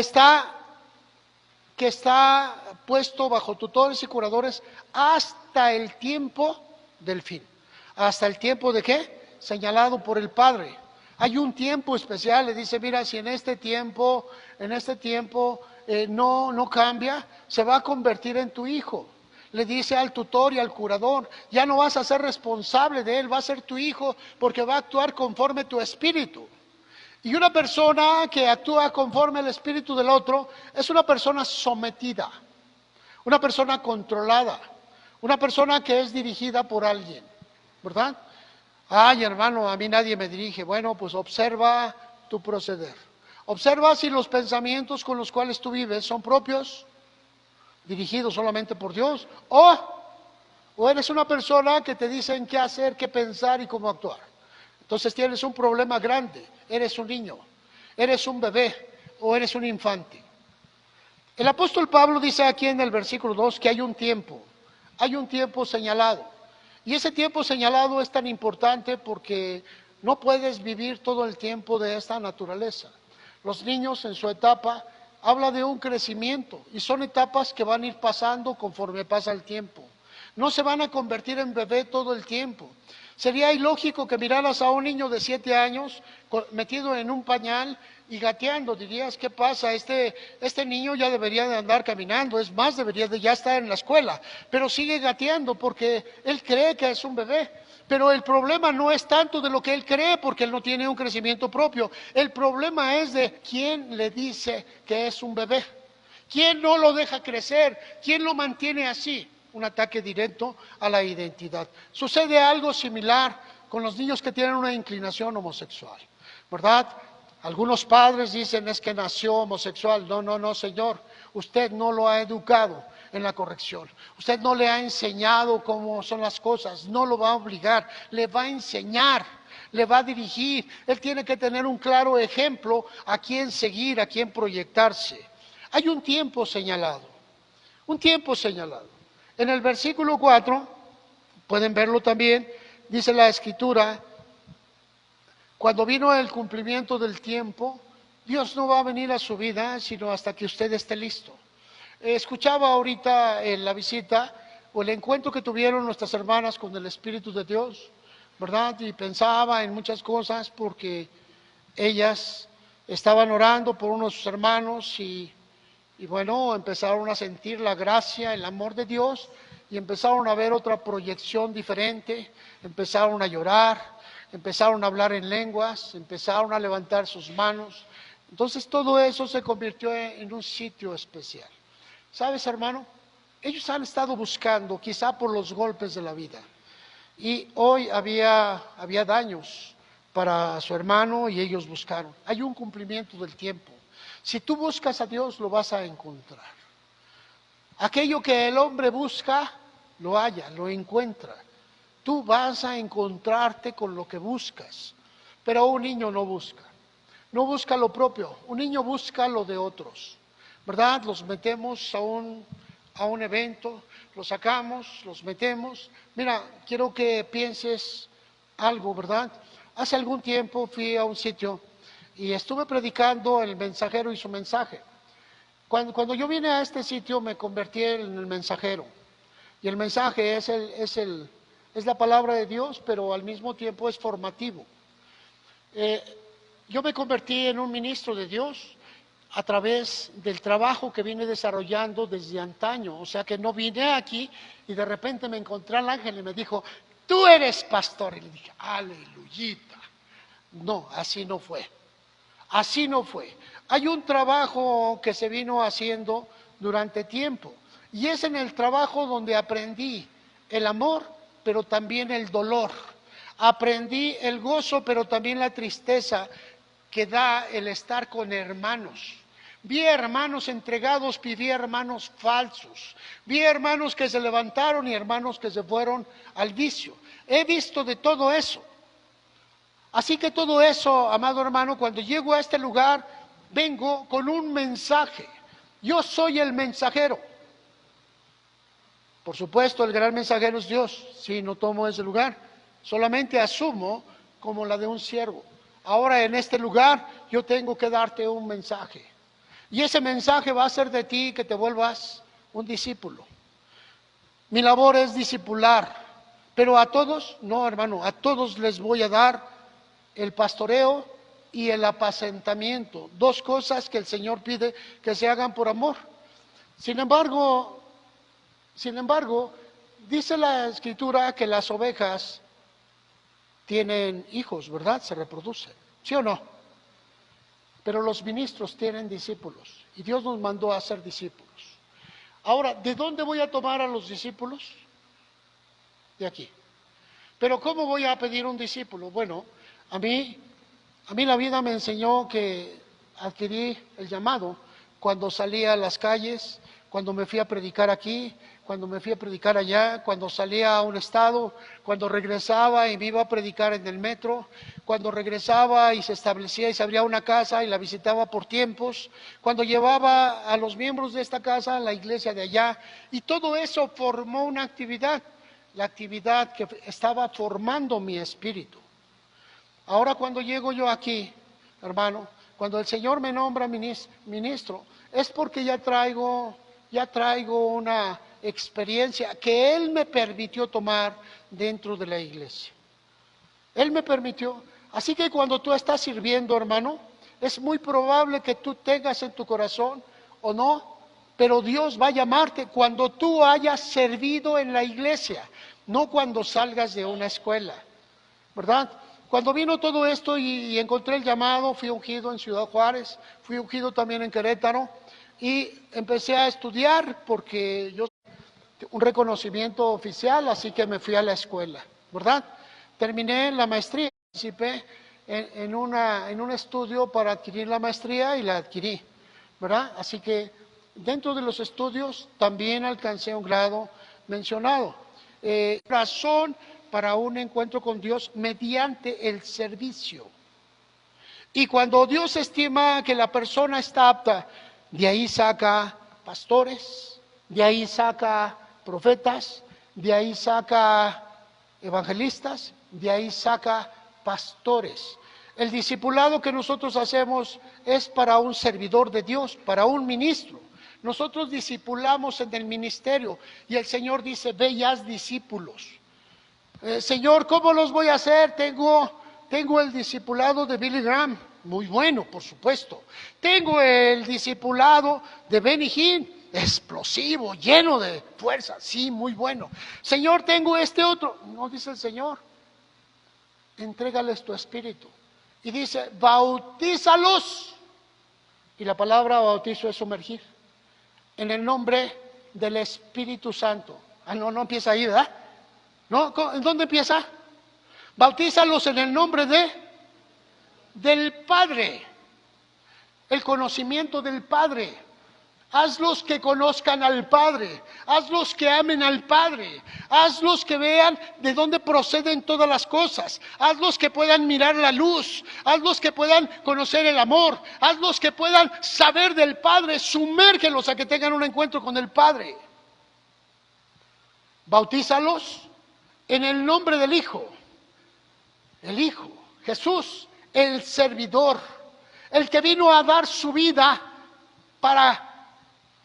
está puesto bajo tutores y curadores hasta el tiempo del fin. ¿Hasta el tiempo de qué? Señalado por el Padre. Hay un tiempo especial, le dice, mira, si en este tiempo no cambia, se va a convertir en tu hijo. Le dice al tutor y al curador, ya no vas a ser responsable de él, va a ser tu hijo porque va a actuar conforme tu espíritu. Y una persona que actúa conforme el espíritu del otro es una persona sometida, una persona controlada, una persona que es dirigida por alguien, ¿verdad? Ay, hermano, a mí nadie me dirige. Bueno, pues observa tu proceder. Observa si los pensamientos con los cuales tú vives son propios, dirigidos solamente por Dios, o eres una persona que te dicen qué hacer, qué pensar y cómo actuar. Entonces tienes un problema grande, eres un niño, eres un bebé o eres un infante. El apóstol Pablo dice aquí en el versículo 2 que hay un tiempo señalado. Y ese tiempo señalado es tan importante porque no puedes vivir todo el tiempo de esta naturaleza. Los niños en su etapa habla de un crecimiento y son etapas que van a ir pasando conforme pasa el tiempo. No se van a convertir en bebé todo el tiempo. Sería ilógico que miraras a un niño de 7 años metido en un pañal y gateando. Dirías, ¿qué pasa? Este niño ya debería de andar caminando, es más, debería de ya estar en la escuela, pero sigue gateando porque él cree que es un bebé. Pero el problema no es tanto de lo que él cree, porque él no tiene un crecimiento propio. El problema es de quién le dice que es un bebé. ¿Quién no lo deja crecer? ¿Quién lo mantiene así? Un ataque directo a la identidad. Sucede algo similar con los niños que tienen una inclinación homosexual, ¿verdad? Algunos padres dicen, es que nació homosexual. No, señor, usted no lo ha educado en la corrección. Usted no le ha enseñado cómo son las cosas, no lo va a obligar, le va a enseñar, le va a dirigir. Él tiene que tener un claro ejemplo a quién seguir, a quién proyectarse. Hay un tiempo señalado, un tiempo señalado. En el versículo 4, pueden verlo también, dice la Escritura, cuando vino el cumplimiento del tiempo, Dios no va a venir a su vida sino hasta que usted esté listo. Escuchaba ahorita en la visita o el encuentro que tuvieron nuestras hermanas con el Espíritu de Dios, ¿verdad? Y pensaba en muchas cosas porque ellas estaban orando por unos hermanos y bueno, empezaron a sentir la gracia, el amor de Dios y empezaron a ver otra proyección diferente, empezaron a llorar, empezaron a hablar en lenguas, empezaron a levantar sus manos. Entonces todo eso se convirtió en un sitio especial. ¿Sabes, hermano? Ellos han estado buscando, quizá por los golpes de la vida. Y hoy había daños para su hermano y ellos buscaron. Hay un cumplimiento del tiempo. Si tú buscas a Dios, lo vas a encontrar. Aquello que el hombre busca, lo halla, lo encuentra. Tú vas a encontrarte con lo que buscas. Pero un niño no busca. No busca lo propio. Un niño busca lo de otros. ¿Verdad? Los metemos a un evento, los sacamos, los metemos. Mira, quiero que pienses algo, ¿verdad? Hace algún tiempo fui a un sitio y estuve predicando el mensajero y su mensaje. Cuando yo vine a este sitio me convertí en el mensajero. Y el mensaje es la palabra de Dios, pero al mismo tiempo es formativo. Yo me convertí en un ministro de Dios a través del trabajo que vine desarrollando desde antaño. O sea que no vine aquí y de repente me encontré al ángel y me dijo, tú eres pastor. Y le dije, aleluyita. No, así no fue. Así no fue. Hay un trabajo que se vino haciendo durante tiempo. Y es en el trabajo donde aprendí el amor, pero también el dolor. Aprendí el gozo, pero también la tristeza que da el estar con hermanos. Vi hermanos entregados, vi hermanos falsos. Vi hermanos que se levantaron y hermanos que se fueron al vicio. He visto de todo eso. Así que todo eso, amado hermano, cuando llego a este lugar, vengo con un mensaje. Yo soy el mensajero. Por supuesto, el gran mensajero es Dios. Sí, no tomo ese lugar. Solamente asumo como la de un siervo. Ahora en este lugar yo tengo que darte un mensaje. Y ese mensaje va a ser de ti que te vuelvas un discípulo. Mi labor es discipular. Pero a todos, no hermano, a todos les voy a dar el pastoreo y el apacentamiento. Dos cosas que el Señor pide que se hagan por amor. Sin embargo, dice la Escritura que las ovejas tienen hijos, ¿verdad? Se reproducen, ¿sí o no? Pero los ministros tienen discípulos y Dios nos mandó a ser discípulos. Ahora, ¿de dónde voy a tomar a los discípulos? De aquí. Pero ¿cómo voy a pedir un discípulo? Bueno, a mí la vida me enseñó que adquirí el llamado cuando salía a las calles, cuando me fui a predicar aquí, cuando me fui a predicar allá, cuando salía a un estado, cuando regresaba y me iba a predicar en el metro, cuando regresaba y se establecía y se abría una casa y la visitaba por tiempos, cuando llevaba a los miembros de esta casa a la iglesia de allá, y todo eso formó una actividad, la actividad que estaba formando mi espíritu. Ahora cuando llego yo aquí, hermano, cuando el Señor me nombra ministro, es porque ya traigo una experiencia que Él me permitió tomar dentro de la iglesia. Él me permitió. Así que cuando tú estás sirviendo, hermano, es muy probable que tú tengas en tu corazón o no, pero Dios va a llamarte cuando tú hayas servido en la iglesia, no cuando salgas de una escuela, ¿verdad? Cuando vino todo esto y encontré el llamado, fui ungido en Ciudad Juárez, fui ungido también en Querétaro y empecé a estudiar porque yo un reconocimiento oficial, así que me fui a la escuela, ¿verdad? Terminé la maestría, participé en un estudio para adquirir la maestría y la adquirí, ¿verdad? Así que dentro de los estudios también alcancé un grado mencionado. Razón para un encuentro con Dios mediante el servicio. Y cuando Dios estima que la persona está apta, de ahí saca pastores, de ahí saca profetas, de ahí saca evangelistas, de ahí saca pastores. El discipulado que nosotros hacemos es para un servidor de Dios, para un ministro. Nosotros discipulamos en el ministerio y el Señor dice, ve y haz discípulos. Señor, ¿cómo los voy a hacer? Tengo el discipulado de Billy Graham, muy bueno, por supuesto. Tengo el discipulado de Benny Hinn, explosivo, lleno de fuerza, sí, muy bueno. Señor, tengo este otro. No, dice el Señor, entrégales tu espíritu. Y dice, bautízalos. Y la palabra bautizo es sumergir. En el nombre del Espíritu Santo. Ah, no empieza ahí, ¿verdad? ¿No? ¿En dónde empieza? Bautízalos en el nombre del Padre. el conocimiento del Padre. Hazlos que conozcan al Padre, hazlos que amen al Padre, hazlos que vean de dónde proceden todas las cosas, hazlos que puedan mirar la luz, hazlos que puedan conocer el amor, hazlos que puedan saber del Padre, sumérgelos a que tengan un encuentro con el Padre. Bautízalos en el nombre del Hijo, el Hijo, Jesús, el servidor, el que vino a dar su vida para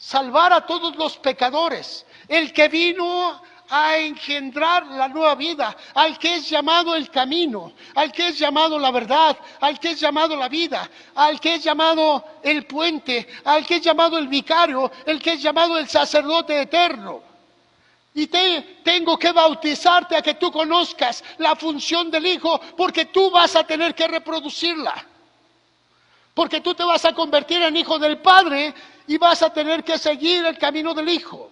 salvar a todos los pecadores, el que vino a engendrar la nueva vida, al que es llamado el camino, al que es llamado la verdad, al que es llamado la vida, al que es llamado el puente, al que es llamado el vicario, el que es llamado el sacerdote eterno. Y tengo que bautizarte a que tú conozcas la función del Hijo, porque tú vas a tener que reproducirla. Porque tú te vas a convertir en hijo del Padre y vas a tener que seguir el camino del Hijo.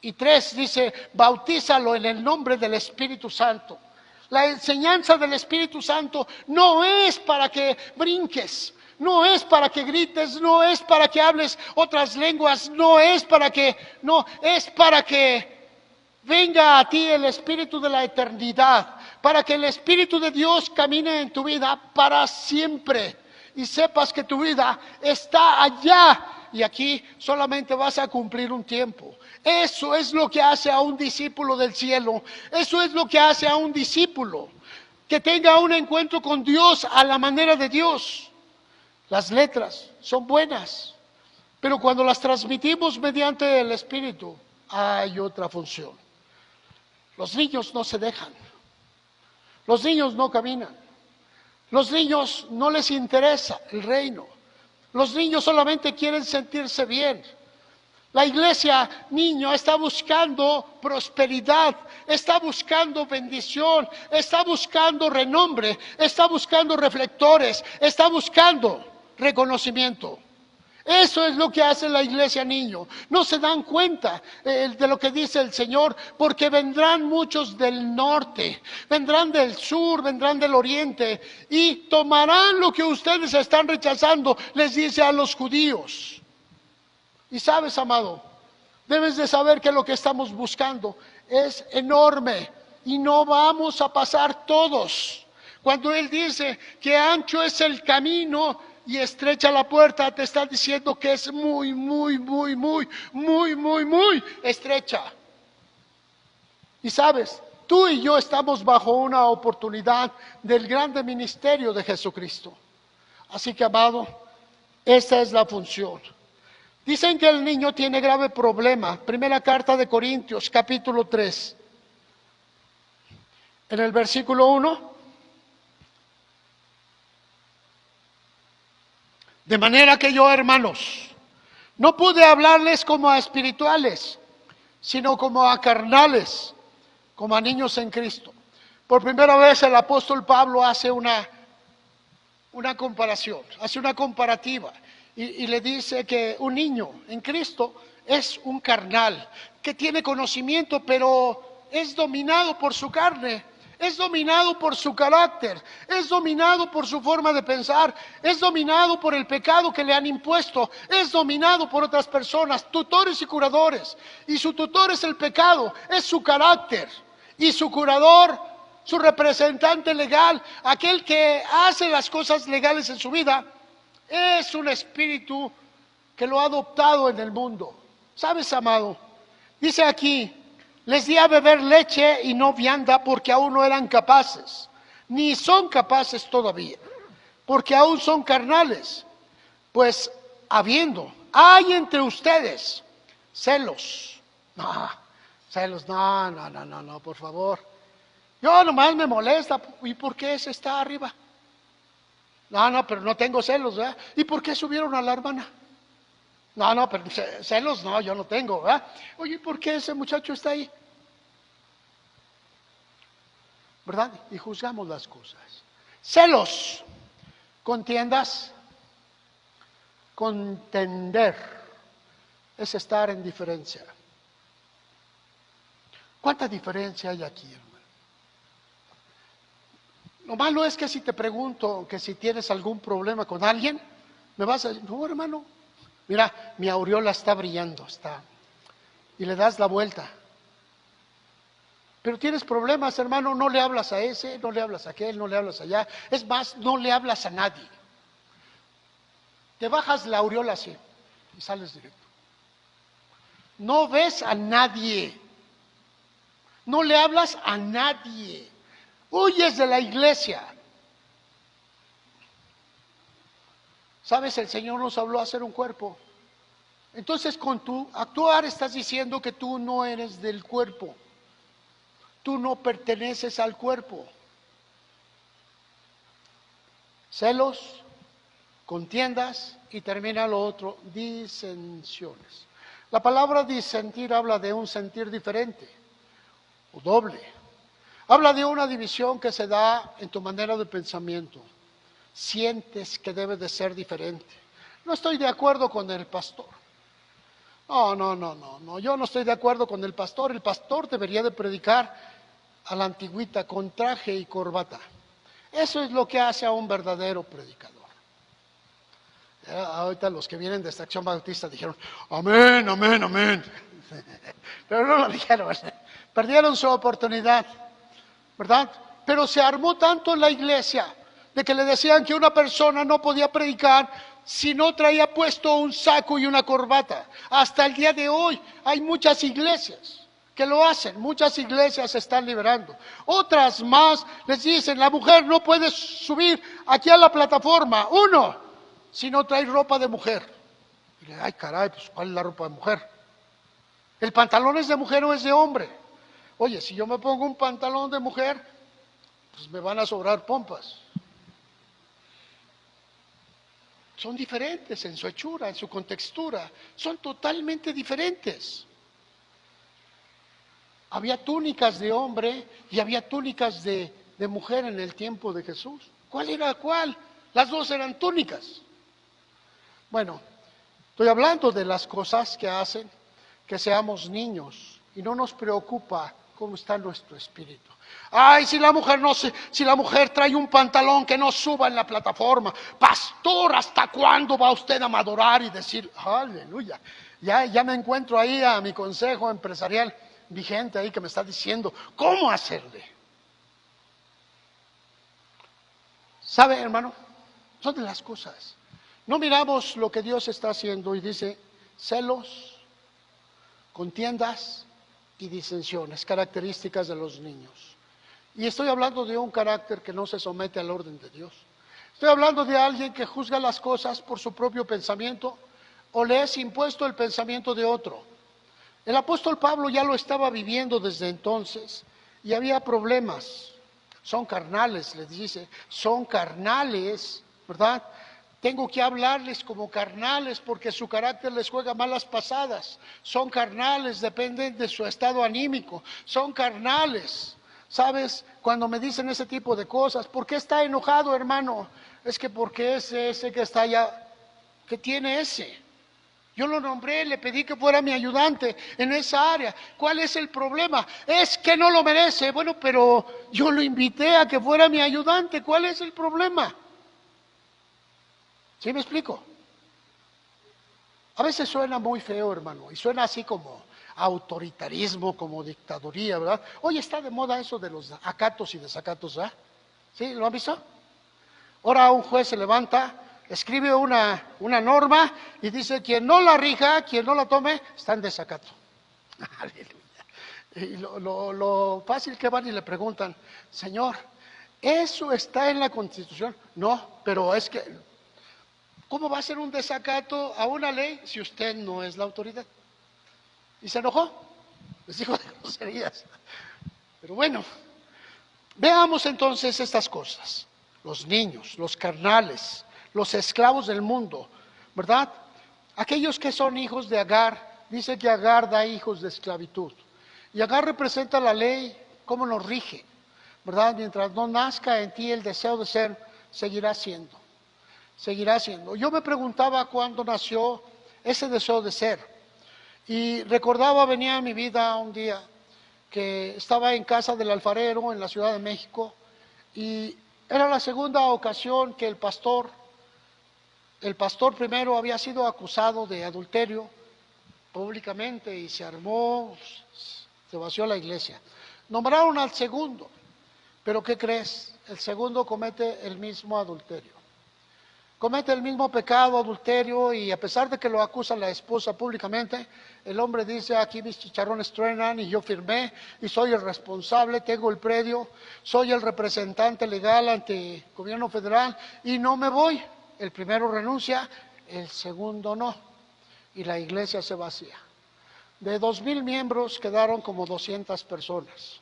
Y 3 dice, bautízalo en el nombre del Espíritu Santo. La enseñanza del Espíritu Santo no es para que brinques, no es para que grites, no es para que hables otras lenguas, es para que venga a ti el Espíritu de la eternidad, para que el Espíritu de Dios camine en tu vida para siempre. Y sepas que tu vida está allá y aquí solamente vas a cumplir un tiempo. Eso es lo que hace a un discípulo del cielo. Eso es lo que hace a un discípulo que tenga un encuentro con Dios a la manera de Dios. Las letras son buenas, pero cuando las transmitimos mediante el Espíritu, hay otra función. Los niños no se dejan. Los niños no caminan. Los niños no les interesa el reino. Los niños solamente quieren sentirse bien. La iglesia niño está buscando prosperidad, está buscando bendición, está buscando renombre, está buscando reflectores, está buscando reconocimiento. Eso es lo que hace la iglesia niño. No se dan cuenta de lo que dice el Señor, porque vendrán muchos del norte, vendrán del sur, vendrán del oriente y tomarán lo que ustedes están rechazando, les dice a los judíos. Y sabes, amado, debes de saber que lo que estamos buscando es enorme y no vamos a pasar todos. Cuando Él dice que ancho es el camino y estrecha la puerta, te está diciendo que es muy estrecha. Y sabes, tú y yo estamos bajo una oportunidad del grande ministerio de Jesucristo. Así que, amado, esta es la función. Dicen que el niño tiene grave problema. Primera carta de Corintios, capítulo 3. En el versículo 1. De manera que yo, hermanos, no pude hablarles como a espirituales, sino como a carnales, como a niños en Cristo. Por primera vez el apóstol Pablo hace una comparación, hace una comparativa y le dice que un niño en Cristo es un carnal, que tiene conocimiento, pero es dominado por su carne. Es dominado por su carácter, es dominado por su forma de pensar, es dominado por el pecado que le han impuesto, es dominado por otras personas, tutores y curadores. Y su tutor es el pecado, es su carácter. Y su curador, su representante legal, aquel que hace las cosas legales en su vida, es un espíritu que lo ha adoptado en el mundo. ¿Sabes, amado? Dice aquí, les di a beber leche y no vianda porque aún no eran capaces, ni son capaces todavía, porque aún son carnales. Pues hay entre ustedes celos. Celos, no, por favor. Yo nomás me molesta. ¿Y por qué ese está arriba? No, pero no tengo celos, ¿verdad? ¿Y por qué subieron a la hermana? No, pero celos no, yo no tengo, ¿verdad? Oye, ¿por qué ese muchacho está ahí? ¿Verdad? Y juzgamos las cosas. Celos, contiendas, contender, es estar en diferencia. ¿Cuánta diferencia hay aquí, hermano? Lo malo es que si te pregunto que si tienes algún problema con alguien, me vas a decir, no, hermano, mira, mi aureola está brillando, está. Y le das la vuelta. Pero tienes problemas, hermano, no le hablas a ese, no le hablas a aquel, no le hablas allá. Es más, no le hablas a nadie. Te bajas la aureola así y sales directo. No ves a nadie. No le hablas a nadie. Huyes de la iglesia. ¿Sabes? El Señor nos habló a hacer un cuerpo. Entonces con tu actuar estás diciendo que tú no eres del cuerpo. Tú no perteneces al cuerpo. Celos, contiendas y termina lo otro, disensiones. La palabra disentir habla de un sentir diferente o doble. Habla de una división que se da en tu manera de pensamiento. Sientes que debe de ser diferente. No estoy de acuerdo con el pastor. No, yo no estoy de acuerdo con el pastor. El pastor debería de predicar a la antigüita con traje y corbata. Eso es lo que hace a un verdadero predicador. Ahorita los que vienen de esta Acción Bautista dijeron, amén, amén, amén. Pero no lo dijeron, perdieron su oportunidad, ¿verdad? Pero se armó tanto en la iglesia de que le decían que una persona no podía predicar si no traía puesto un saco y una corbata. Hasta el día de hoy hay muchas iglesias que lo hacen, muchas iglesias se están liberando. Otras más les dicen, la mujer no puede subir aquí a la plataforma, si no trae ropa de mujer. Y le, ay caray, pues ¿cuál es la ropa de mujer? El pantalón es de mujer o es de hombre. Oye, si yo me pongo un pantalón de mujer, pues me van a sobrar pompas. Son diferentes en su hechura, en su contextura, son totalmente diferentes. Había túnicas de hombre y había túnicas de mujer en el tiempo de Jesús. ¿Cuál era cuál? Las dos eran túnicas. Bueno, estoy hablando de las cosas que hacen que seamos niños y no nos preocupa cómo está nuestro espíritu. Ay, si la mujer trae un pantalón que no suba en la plataforma, pastor, ¿hasta cuándo va usted a adorar y decir, aleluya? Ya me encuentro ahí a mi consejo empresarial vigente ahí que me está diciendo cómo hacerle. ¿Sabe, hermano? Son de las cosas. No miramos lo que Dios está haciendo y dice celos, contiendas y disensiones, características de los niños. Y estoy hablando de un carácter que no se somete al orden de Dios. Estoy hablando de alguien que juzga las cosas por su propio pensamiento o le es impuesto el pensamiento de otro. El apóstol Pablo ya lo estaba viviendo desde entonces y había problemas. Son carnales, les dice, son carnales, ¿verdad? Tengo que hablarles como carnales porque su carácter les juega malas pasadas. Son carnales, dependen de su estado anímico. Son carnales. ¿Sabes? Cuando me dicen ese tipo de cosas, ¿por qué está enojado, hermano? Es que porque ese que está allá, ¿qué tiene ese? Yo lo nombré, le pedí que fuera mi ayudante en esa área. ¿Cuál es el problema? Es que no lo merece. Bueno, pero yo lo invité a que fuera mi ayudante. ¿Cuál es el problema? ¿Sí me explico? A veces suena muy feo, hermano, y suena así como autoritarismo, como dictaduría, ¿verdad? Hoy está de moda eso de los acatos y desacatos, ¿verdad? ¿Sí? ¿Lo han visto? Ahora un juez se levanta, escribe una norma y dice, quien no la rija, quien no la tome, está en desacato. Aleluya. Y lo fácil que van y le preguntan, Señor, ¿eso está en la Constitución? No, pero es que, ¿cómo va a ser un desacato a una ley si usted no es la autoridad? Y se enojó, les dijo de groserías. Pero bueno, veamos entonces estas cosas. Los niños, los carnales, los esclavos del mundo, ¿verdad? Aquellos que son hijos de Agar, dice que Agar da hijos de esclavitud. Y Agar representa la ley, cómo nos rige, ¿verdad? Mientras no nazca en ti el deseo de ser, seguirá siendo. Seguirá siendo. Yo me preguntaba cuándo nació ese deseo de ser. Y recordaba, venía a mi vida un día que estaba en casa del alfarero en la Ciudad de México y era la segunda ocasión que el pastor El pastor primero había sido acusado de adulterio públicamente y se armó, se vació la iglesia. Nombraron al segundo, pero ¿qué crees? El segundo comete el mismo adulterio. Comete el mismo pecado, adulterio, y a pesar de que lo acusa la esposa públicamente, el hombre dice: aquí mis chicharrones truenan y yo firmé y soy el responsable, tengo el predio, soy el representante legal ante el gobierno federal y no me voy. El primero renuncia, el segundo no, y la iglesia se vacía. De 2,000 miembros quedaron como 200 personas.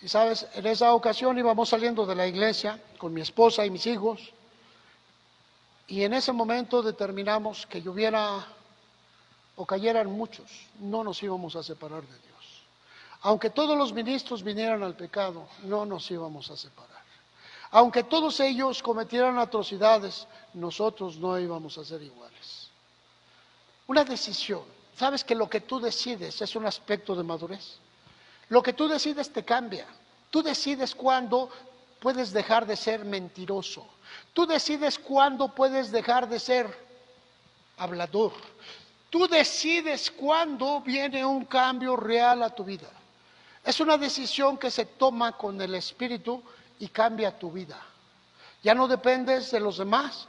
Y sabes, en esa ocasión íbamos saliendo de la iglesia con mi esposa y mis hijos, y en ese momento determinamos que lloviera o cayeran muchos, no nos íbamos a separar de Dios. Aunque todos los ministros vinieran al pecado, no nos íbamos a separar. Aunque todos ellos cometieran atrocidades, nosotros no íbamos a ser iguales. Una decisión. ¿Sabes que lo que tú decides es un aspecto de madurez? Lo que tú decides te cambia. Tú decides cuándo puedes dejar de ser mentiroso. Tú decides cuándo puedes dejar de ser hablador. Tú decides cuándo viene un cambio real a tu vida. Es una decisión que se toma con el Espíritu y cambia tu vida. Ya no dependes de los demás,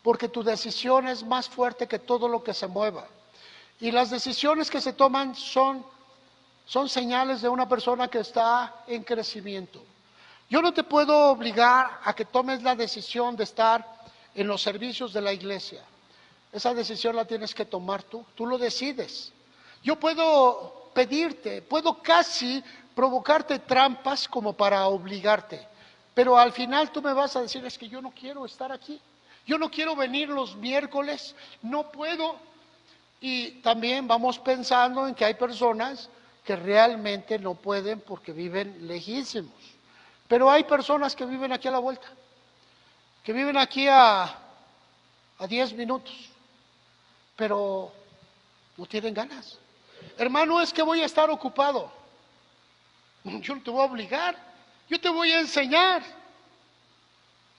porque tu decisión es más fuerte que todo lo que se mueva. Y las decisiones que se toman son señales de una persona que está en crecimiento. Yo no te puedo obligar a que tomes la decisión de estar en los servicios de la iglesia. Esa decisión la tienes que tomar tú lo decides. Yo puedo pedirte, puedo casi provocarte trampas como para obligarte, pero al final tú me vas a decir: es que yo no quiero estar aquí, yo no quiero venir los miércoles, no puedo. Y también vamos pensando en que hay personas que realmente no pueden porque viven lejísimos. Pero hay personas que viven aquí a la vuelta, que viven aquí a 10 minutos, pero no tienen ganas. Hermano, es que voy a estar ocupado. Yo no te voy a obligar, yo te voy a enseñar.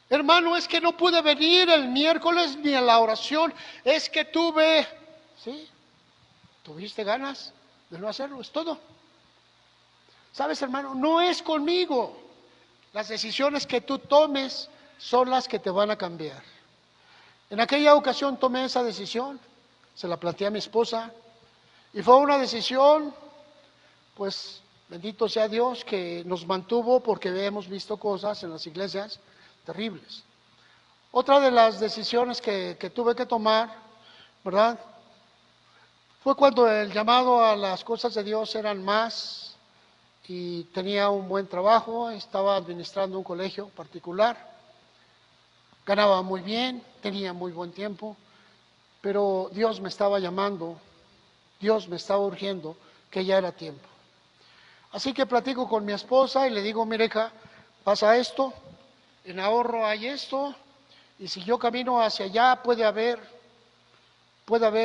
Hermano, es que no pude venir el miércoles ni a la oración, es que sí, tuviste ganas de no hacerlo, es todo. ¿Sabes, hermano? No es conmigo. Las decisiones que tú tomes son las que te van a cambiar. En aquella ocasión tomé esa decisión, se la planteé a mi esposa, y fue una decisión, pues, bendito sea Dios, que nos mantuvo, porque hemos visto cosas en las iglesias terribles. Otra de las decisiones que tuve que tomar, ¿verdad?, fue cuando el llamado a las cosas de Dios eran más, y tenía un buen trabajo, estaba administrando un colegio particular, ganaba muy bien, tenía muy buen tiempo, pero Dios me estaba llamando, Dios me estaba urgiendo que ya era tiempo. Así que platico con mi esposa y le digo: mira, hija, pasa esto, en ahorro hay esto, y si yo camino hacia allá puede haber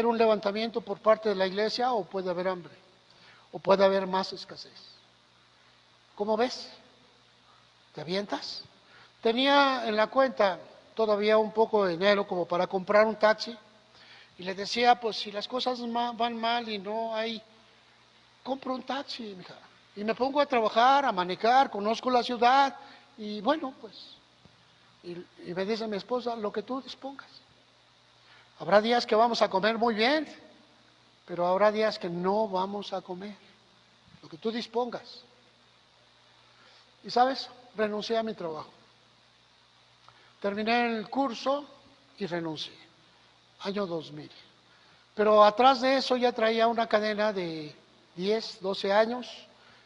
un levantamiento por parte de la iglesia, o puede haber hambre, o puede haber más escasez. ¿Cómo ves? ¿Te avientas? Tenía en la cuenta todavía un poco de dinero como para comprar un taxi, y le decía: pues si las cosas van mal y no hay, compro un taxi, mija, y me pongo a trabajar, a manejar, conozco la ciudad, y bueno, pues, y me dice mi esposa: lo que tú dispongas. Habrá días que vamos a comer muy bien, pero habrá días que no vamos a comer, lo que tú dispongas. Y sabes, renuncié a mi trabajo. Terminé el curso y renuncié, año 2000. Pero atrás de eso ya traía una cadena de 10, 12 años,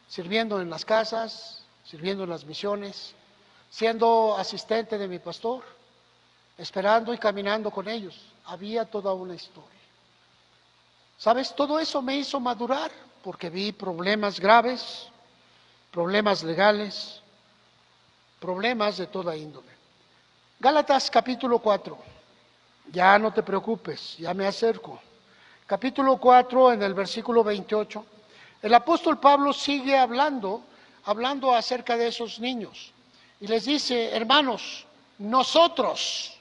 sirviendo en las casas, sirviendo en las misiones, siendo asistente de mi pastor, esperando y caminando con ellos. Había toda una historia. ¿Sabes? Todo eso me hizo madurar, porque vi problemas graves, problemas legales, problemas de toda índole. Gálatas capítulo 4, ya no te preocupes, ya me acerco. Capítulo 4, en el versículo 28, el apóstol Pablo sigue hablando acerca de esos niños, y les dice: hermanos, nosotros,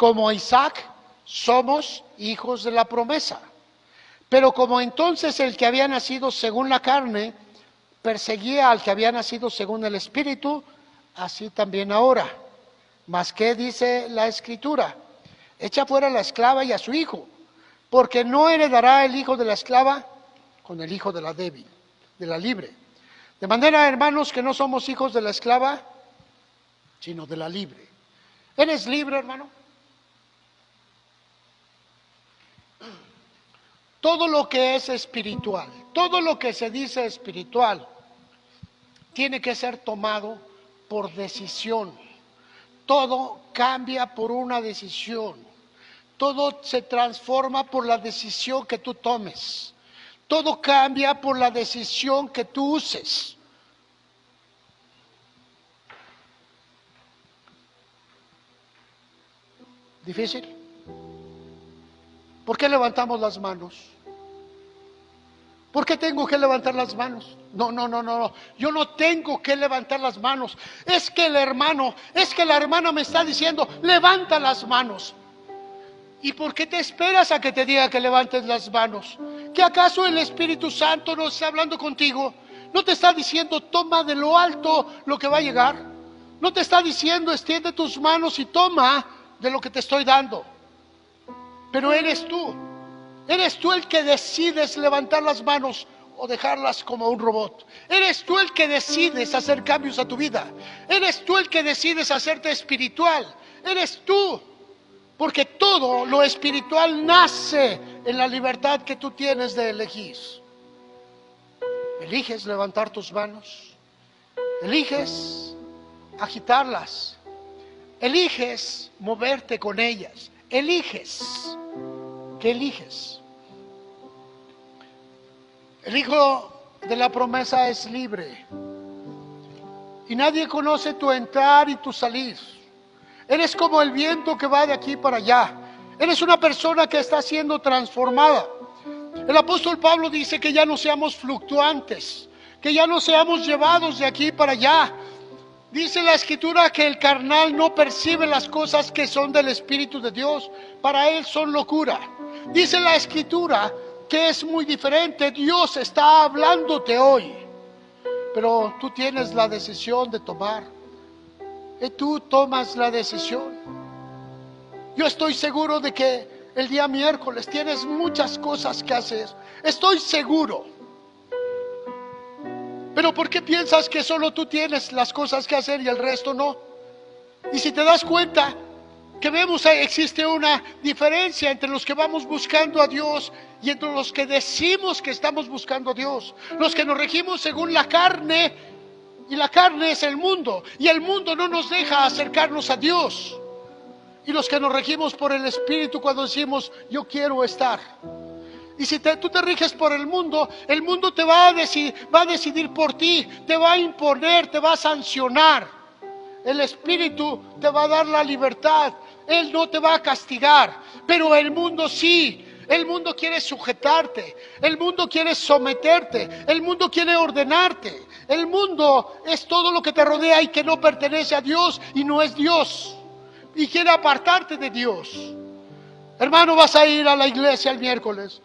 Como Isaac, somos hijos de la promesa. Pero como entonces el que había nacido según la carne perseguía al que había nacido según el Espíritu, así también ahora. Mas ¿qué dice la Escritura? Echa fuera a la esclava y a su hijo, porque no heredará el hijo de la esclava con el hijo de la débil, de la libre. De manera, hermanos, que no somos hijos de la esclava, sino de la libre. ¿Eres libre, hermano? Todo lo que es espiritual, todo lo que se dice espiritual, tiene que ser tomado por decisión. Todo cambia por una decisión. Todo se transforma por la decisión que tú tomes. Todo cambia por la decisión que tú uses. ¿Difícil? ¿Por qué levantamos las manos? ¿Por qué tengo que levantar las manos? No. Yo no tengo que levantar las manos. Es que la hermana me está diciendo, levanta las manos. ¿Y por qué te esperas a que te diga que levantes las manos? ¿Que acaso el Espíritu Santo no está hablando contigo? ¿No te está diciendo, toma de lo alto lo que va a llegar? ¿No te está diciendo, extiende tus manos y toma de lo que te estoy dando? Pero eres tú el que decides levantar las manos o dejarlas como un robot. Eres tú el que decides hacer cambios a tu vida. Eres tú el que decides hacerte espiritual. Eres tú, porque todo lo espiritual nace en la libertad que tú tienes de elegir. Eliges levantar tus manos, eliges agitarlas, eliges moverte con ellas, eliges. ¿Qué eliges? El hijo de la promesa es libre y nadie conoce tu entrar y tu salir. Eres como el viento que va de aquí para allá. Eres una persona que está siendo transformada. El apóstol Pablo dice que ya no seamos fluctuantes, que ya no seamos llevados de aquí para allá. Dice la Escritura que el carnal no percibe las cosas que son del Espíritu de Dios. Para él son locura. Dice la Escritura que es muy diferente. Dios está hablándote hoy, pero tú tienes la decisión de tomar. Y tú tomas la decisión. Yo estoy seguro de que el día miércoles tienes muchas cosas que hacer. Estoy seguro. Pero ¿por qué piensas que solo tú tienes las cosas que hacer y el resto no? Y si te das cuenta que vemos existe una diferencia entre los que vamos buscando a Dios y entre los que decimos que estamos buscando a Dios. Los que nos regimos según la carne, y la carne es el mundo, y el mundo no nos deja acercarnos a Dios. Y los que nos regimos por el Espíritu cuando decimos, yo quiero estar. Y si tú te riges por el mundo te va a decidir por ti, te va a imponer, te va a sancionar. El Espíritu te va a dar la libertad, Él no te va a castigar, pero el mundo sí. El mundo quiere sujetarte, el mundo quiere someterte, el mundo quiere ordenarte. El mundo es todo lo que te rodea y que no pertenece a Dios y no es Dios. Y quiere apartarte de Dios. Hermano, vas a ir a la iglesia el miércoles.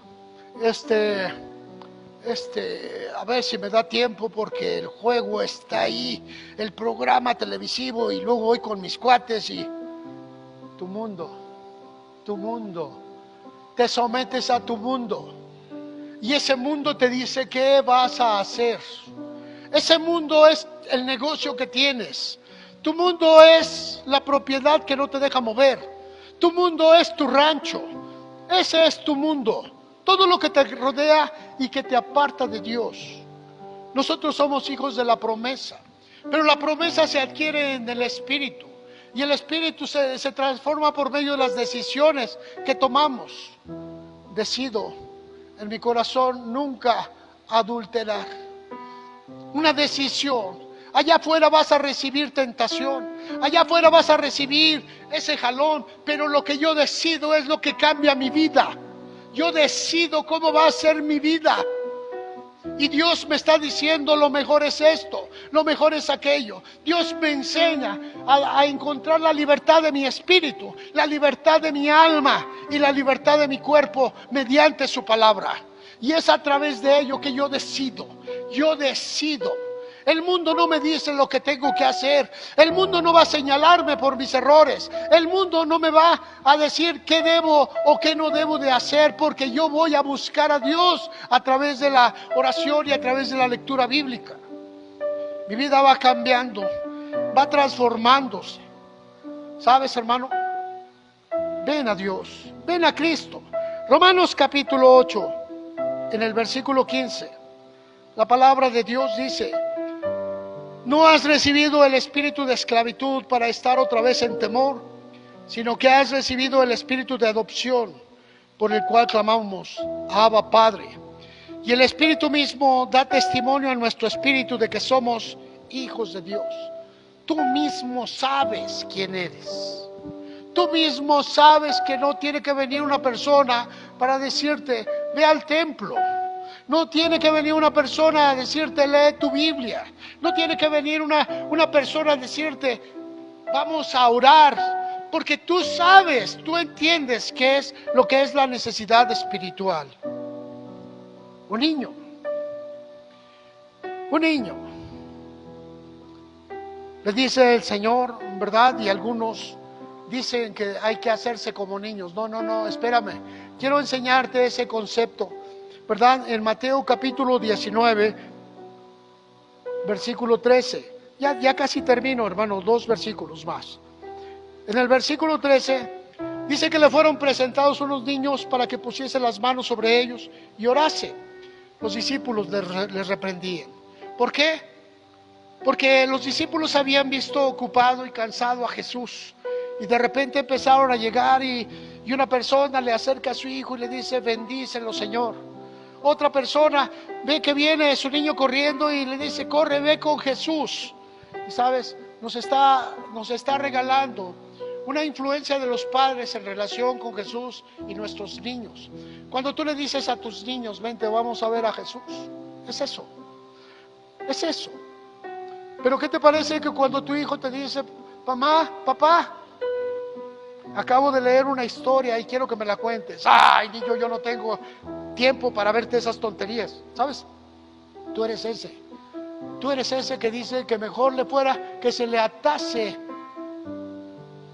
A ver si me da tiempo porque el juego está ahí, el programa televisivo, y luego voy con mis cuates y tu mundo, te sometes a tu mundo y ese mundo te dice qué vas a hacer. Ese mundo es el negocio que tienes, tu mundo es la propiedad que no te deja mover, tu mundo es tu rancho, ese es tu mundo. Todo lo que te rodea y que te aparta de Dios. Nosotros somos hijos de la promesa, pero la promesa se adquiere en el Espíritu. Y el Espíritu se transforma por medio de las decisiones que tomamos. Decido en mi corazón nunca adulterar. Una decisión. Allá afuera vas a recibir tentación. Allá afuera vas a recibir ese jalón. Pero lo que yo decido es lo que cambia mi vida. Yo decido cómo va a ser mi vida. Y Dios me está diciendo: lo mejor es esto, lo mejor es aquello. Dios me enseña a encontrar la libertad de mi espíritu, la libertad de mi alma y la libertad de mi cuerpo mediante su palabra. Y es a través de ello que yo decido. El mundo no me dice lo que tengo que hacer. El mundo no va a señalarme por mis errores. El mundo no me va a decir qué debo o qué no debo de hacer, porque yo voy a buscar a Dios a través de la oración y a través de la lectura bíblica. Mi vida va cambiando, va transformándose. ¿Sabes, hermano? Ven a Dios, ven a Cristo. Romanos capítulo 8, en el versículo 15, la palabra de Dios dice: no has recibido el espíritu de esclavitud para estar otra vez en temor, sino que has recibido el espíritu de adopción, por el cual clamamos: Abba, Padre. Y el Espíritu mismo da testimonio a nuestro espíritu de que somos hijos de Dios. Tú mismo sabes quién eres. Tú mismo sabes que no tiene que venir una persona para decirte: ve al templo. No tiene que venir una persona a decirte: lee tu Biblia. No tiene que venir una persona a decirte: vamos a orar. Porque tú sabes, tú entiendes qué es lo que es la necesidad espiritual. Un niño. Le dice el Señor, ¿verdad? Y algunos dicen que hay que hacerse como niños. No, espérame. Quiero enseñarte ese concepto, ¿verdad? En Mateo capítulo 19, versículo 13. Ya casi termino, hermano, 2 versículos más. En el versículo 13 dice que le fueron presentados unos niños para que pusiese las manos sobre ellos y orase. Los discípulos les reprendían. ¿Por qué? Porque los discípulos habían visto ocupado y cansado a Jesús. Y de repente empezaron a llegar y una persona le acerca a su hijo y le dice: bendícelo, Señor. Otra persona ve que viene su niño corriendo y le dice: corre, ve con Jesús. Y sabes, nos está regalando una influencia de los padres en relación con Jesús y nuestros niños. Cuando tú le dices a tus niños: vente, vamos a ver a Jesús, es eso. Pero ¿qué te parece que cuando tu hijo te dice: mamá, papá, acabo de leer una historia y quiero que me la cuentes? Ay, niño, yo no tengo tiempo para verte esas tonterías. ¿Sabes? Tú eres ese que dice que mejor le fuera que se le atase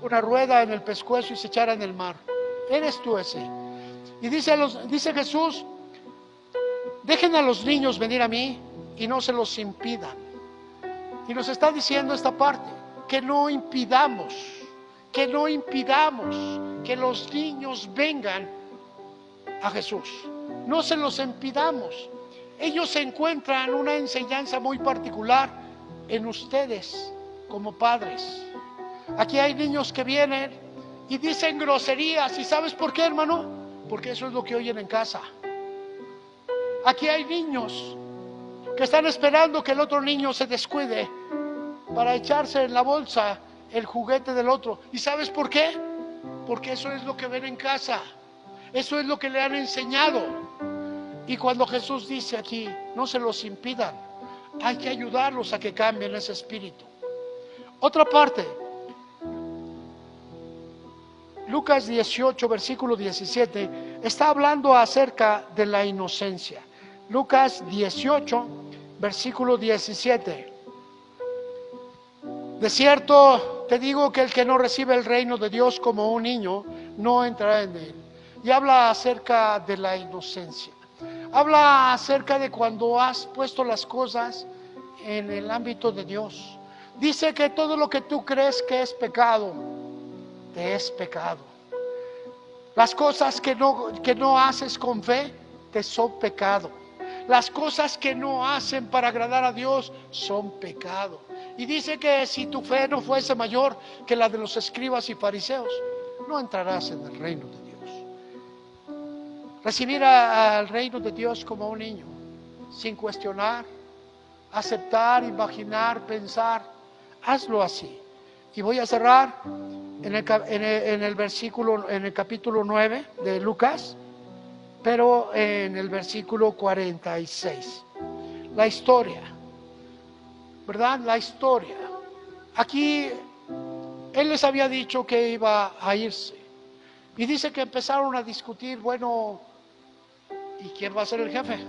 una rueda en el pescuezo y se echara en el mar. Eres tú ese. Y dice Jesús: dejen a los niños venir a mí y no se los impidan. Y nos está diciendo esta parte, que no impidamos que los niños vengan a Jesús. No se los impidamos. Ellos encuentran una enseñanza muy particular en ustedes como padres. Aquí hay niños que vienen y dicen groserías. ¿Y sabes por qué, hermano? Porque eso es lo que oyen en casa. Aquí hay niños que están esperando que el otro niño se descuide para echarse en la bolsa el juguete del otro. ¿Y sabes por qué? Porque eso es lo que ven en casa. Eso es lo que le han enseñado. Y cuando Jesús dice aquí: no se los impidan, hay que ayudarlos a que cambien ese espíritu. Otra parte, Lucas 18, versículo 17, está hablando acerca de la inocencia. Lucas 18, versículo 17. De cierto te digo que el que no recibe el reino de Dios como un niño, no entrará en él. Y habla acerca de la inocencia. Habla acerca de cuando has puesto las cosas en el ámbito de Dios. Dice que todo lo que tú crees que es pecado, te es pecado. Las cosas que no haces con fe, te son pecado. Las cosas que no hacen para agradar a Dios son pecado. Y dice que si tu fe no fuese mayor que la de los escribas y fariseos, no entrarás en el reino de Dios. Recibir al reino de Dios como un niño, sin cuestionar, aceptar, imaginar, pensar, hazlo así. Y voy a cerrar en el versículo, en el capítulo 9 de Lucas, pero en el versículo 46. la historia, ¿verdad? La historia. Aquí él les había dicho que iba a irse. Y dice que empezaron a discutir, bueno, ¿y quién va a ser el jefe?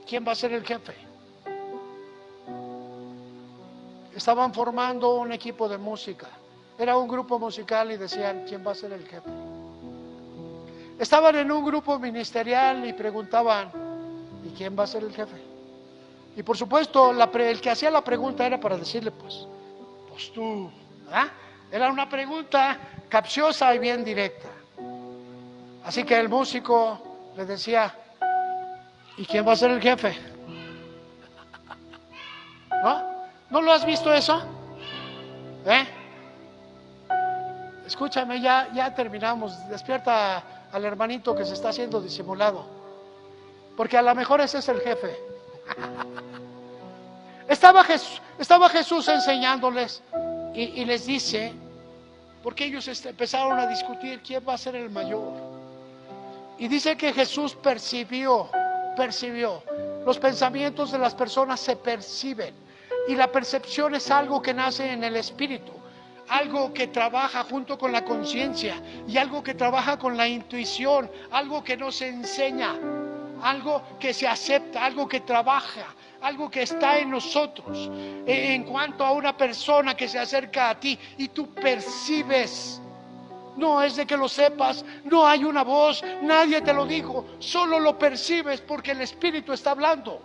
¿Quién va a ser el jefe? Estaban formando un equipo de música. Era un grupo musical y decían, ¿quién va a ser el jefe? Estaban en un grupo ministerial y preguntaban, ¿y quién va a ser el jefe? Y por supuesto, el que hacía la pregunta era para decirle, pues tú, ¿verdad? Era una pregunta capciosa y bien directa. Así que el músico le decía, ¿y quién va a ser el jefe? ¿No? ¿No lo has visto eso? Escúchame, ya terminamos. Despierta al hermanito que se está haciendo disimulado, porque a lo mejor ese es el jefe. Estaba Jesús enseñándoles y les dice, porque ellos empezaron a discutir quién va a ser el mayor. Y dice que Jesús percibió. Los pensamientos de las personas se perciben. Y la percepción es algo que nace en el espíritu, algo que trabaja junto con la conciencia y algo que trabaja con la intuición, algo que no se enseña, algo que se acepta, algo que trabaja, algo que está en nosotros. En cuanto a una persona que se acerca a ti y tú percibes, no es de que lo sepas, no hay una voz, nadie te lo dijo, solo lo percibes porque el Espíritu está hablando.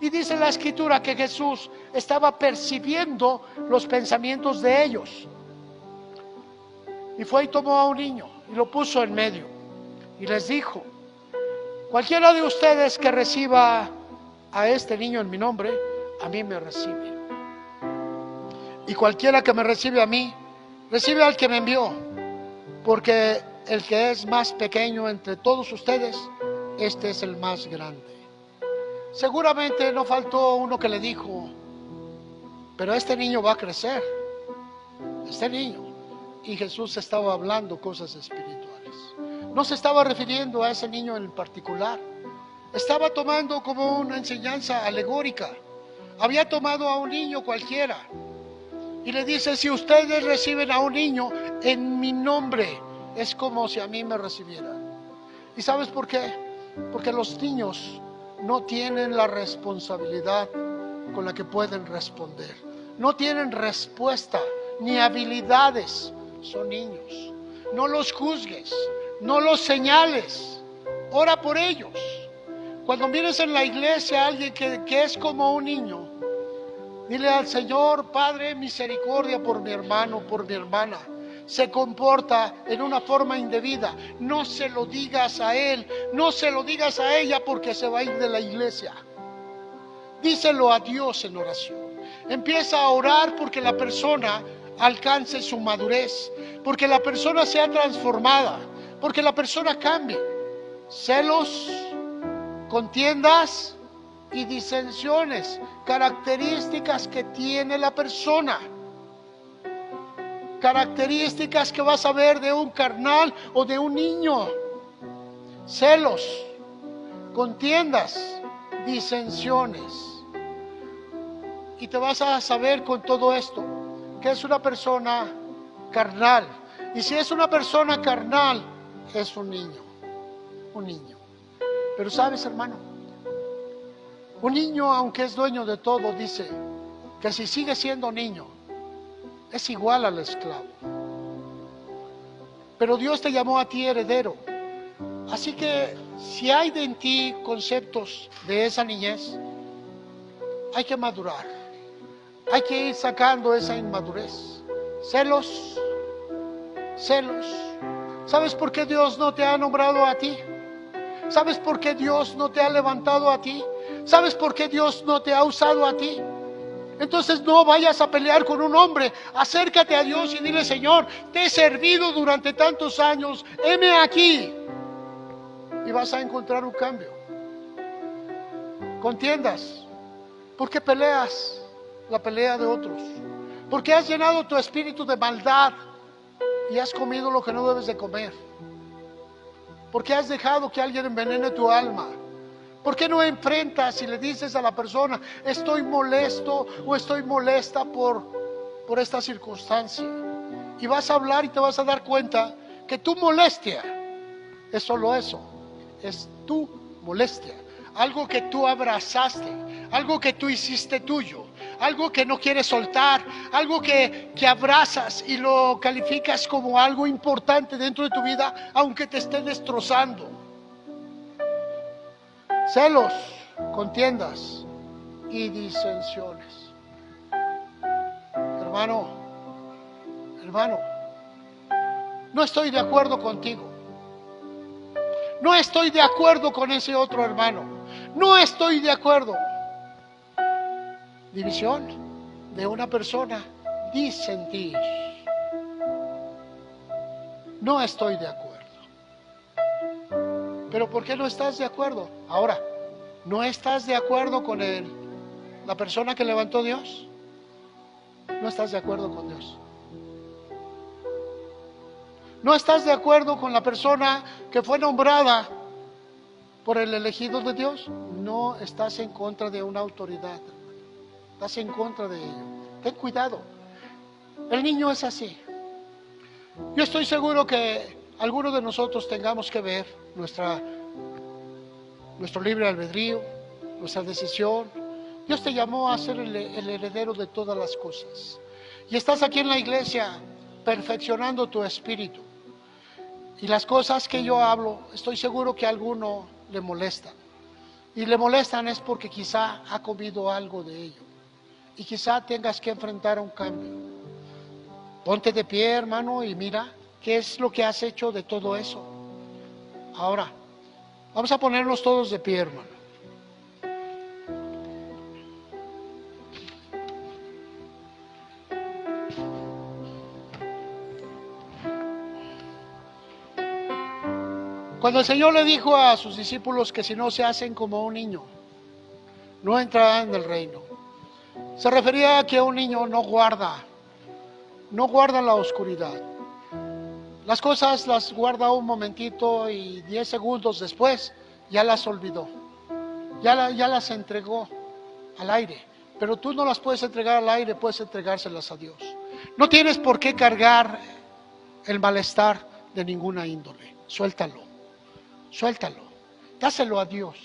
Y dice la Escritura que Jesús estaba percibiendo los pensamientos de ellos. Y fue y tomó a un niño y lo puso en medio y les dijo, cualquiera de ustedes que reciba a este niño en mi nombre, a mí me recibe. Y cualquiera que me recibe a mí, recibe al que me envió. Porque el que es más pequeño entre todos ustedes, este es el más grande. Seguramente no faltó uno que le dijo, pero este niño va a crecer. Este niño. Y Jesús estaba hablando cosas espirituales. No se estaba refiriendo a ese niño en particular. Estaba tomando como una enseñanza alegórica. Había tomado a un niño cualquiera. Y le dice, si ustedes reciben a un niño en mi nombre, es como si a mí me recibieran. ¿Y sabes por qué? Porque los niños no tienen la responsabilidad con la que pueden responder. No tienen respuesta ni habilidades. Son niños. No los juzgues, no los señales. Ora por ellos. Cuando mires en la iglesia a alguien que es como un niño, dile al Señor, Padre, misericordia por mi hermano, por mi hermana. Se comporta en una forma indebida. No se lo digas a él, no se lo digas a ella porque se va a ir de la iglesia. Díselo a Dios en oración. Empieza a orar porque la persona alcance su madurez, porque la persona sea transformada, porque la persona cambie. Celos, contiendas y disensiones, características que tiene la persona, características que vas a ver de un carnal o de un niño. Celos, contiendas, disensiones. Y te vas a saber con todo esto que es una persona carnal. Y si es una persona carnal, es un niño. Un niño. Pero sabes, hermano, un niño, aunque es dueño de todo, dice que si sigue siendo niño, es igual al esclavo. Pero Dios te llamó a ti heredero. Así que si hay en ti conceptos de esa niñez, hay que madurar. Hay que ir sacando esa inmadurez. Celos. ¿Sabes por qué Dios no te ha nombrado a ti? ¿Sabes por qué Dios no te ha levantado a ti? ¿Sabes por qué Dios no te ha usado a ti? Entonces no vayas a pelear con un hombre. Acércate a Dios y dile, Señor, te he servido durante tantos años, heme aquí. Y vas a encontrar un cambio. Contiendas. ¿Por qué peleas la pelea de otros? Porque has llenado tu espíritu de maldad y has comido lo que no debes de comer. Porque has dejado que alguien envenene tu alma. ¿Por qué no enfrentas y le dices a la persona, estoy molesto o estoy molesta por esta circunstancia? Y vas a hablar y te vas a dar cuenta que tu molestia es solo eso, es tu molestia. Algo que tú abrazaste, algo que tú hiciste tuyo, algo que no quieres soltar, algo que abrazas y lo calificas como algo importante dentro de tu vida, aunque te esté destrozando. Celos, contiendas y disensiones. Hermano, no estoy de acuerdo contigo. No estoy de acuerdo con ese otro hermano. No estoy de acuerdo. División de una persona, disentir. No estoy de acuerdo. ¿Pero por qué no estás de acuerdo? Ahora, ¿no estás de acuerdo con la persona que levantó Dios? No estás de acuerdo con Dios. ¿No estás de acuerdo con la persona que fue nombrada por el elegido de Dios? No estás en contra de una autoridad. Estás en contra de ello. Ten cuidado. El niño es así. Yo estoy seguro que algunos de nosotros tengamos que ver nuestro libre albedrío, nuestra decisión. Dios te llamó a ser el heredero de todas las cosas. Y estás aquí en la iglesia perfeccionando tu espíritu. Y las cosas que yo hablo, estoy seguro que a alguno le molestan. Y le molestan es porque quizá ha comido algo de ello. Y quizá tengas que enfrentar un cambio. Ponte de pie, hermano, y mira qué es lo que has hecho de todo eso. Ahora, vamos a ponernos todos de pie, hermano. Cuando el Señor le dijo a sus discípulos que si no se hacen como un niño, no entrarán en el reino, se refería a que un niño no guarda la oscuridad. Las cosas las guarda un momentito y 10 segundos después ya las olvidó, ya las entregó al aire. Pero tú no las puedes entregar al aire, puedes entregárselas a Dios. No tienes por qué cargar el malestar de ninguna índole. Suéltalo, dáselo a Dios.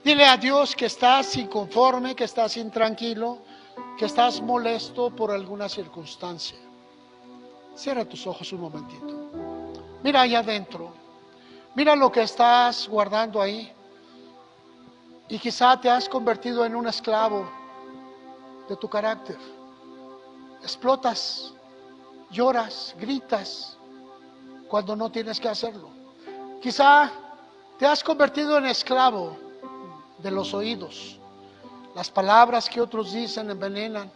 Dile a Dios que estás inconforme, que estás intranquilo, que estás molesto por alguna circunstancia. Cierra tus ojos un momentito. Mira allá adentro. Mira lo que estás guardando ahí. Y quizá te has convertido en un esclavo de tu carácter. Explotas, lloras, gritas cuando no tienes que hacerlo. Quizá te has convertido en esclavo de los oídos. Las palabras que otros dicen envenenan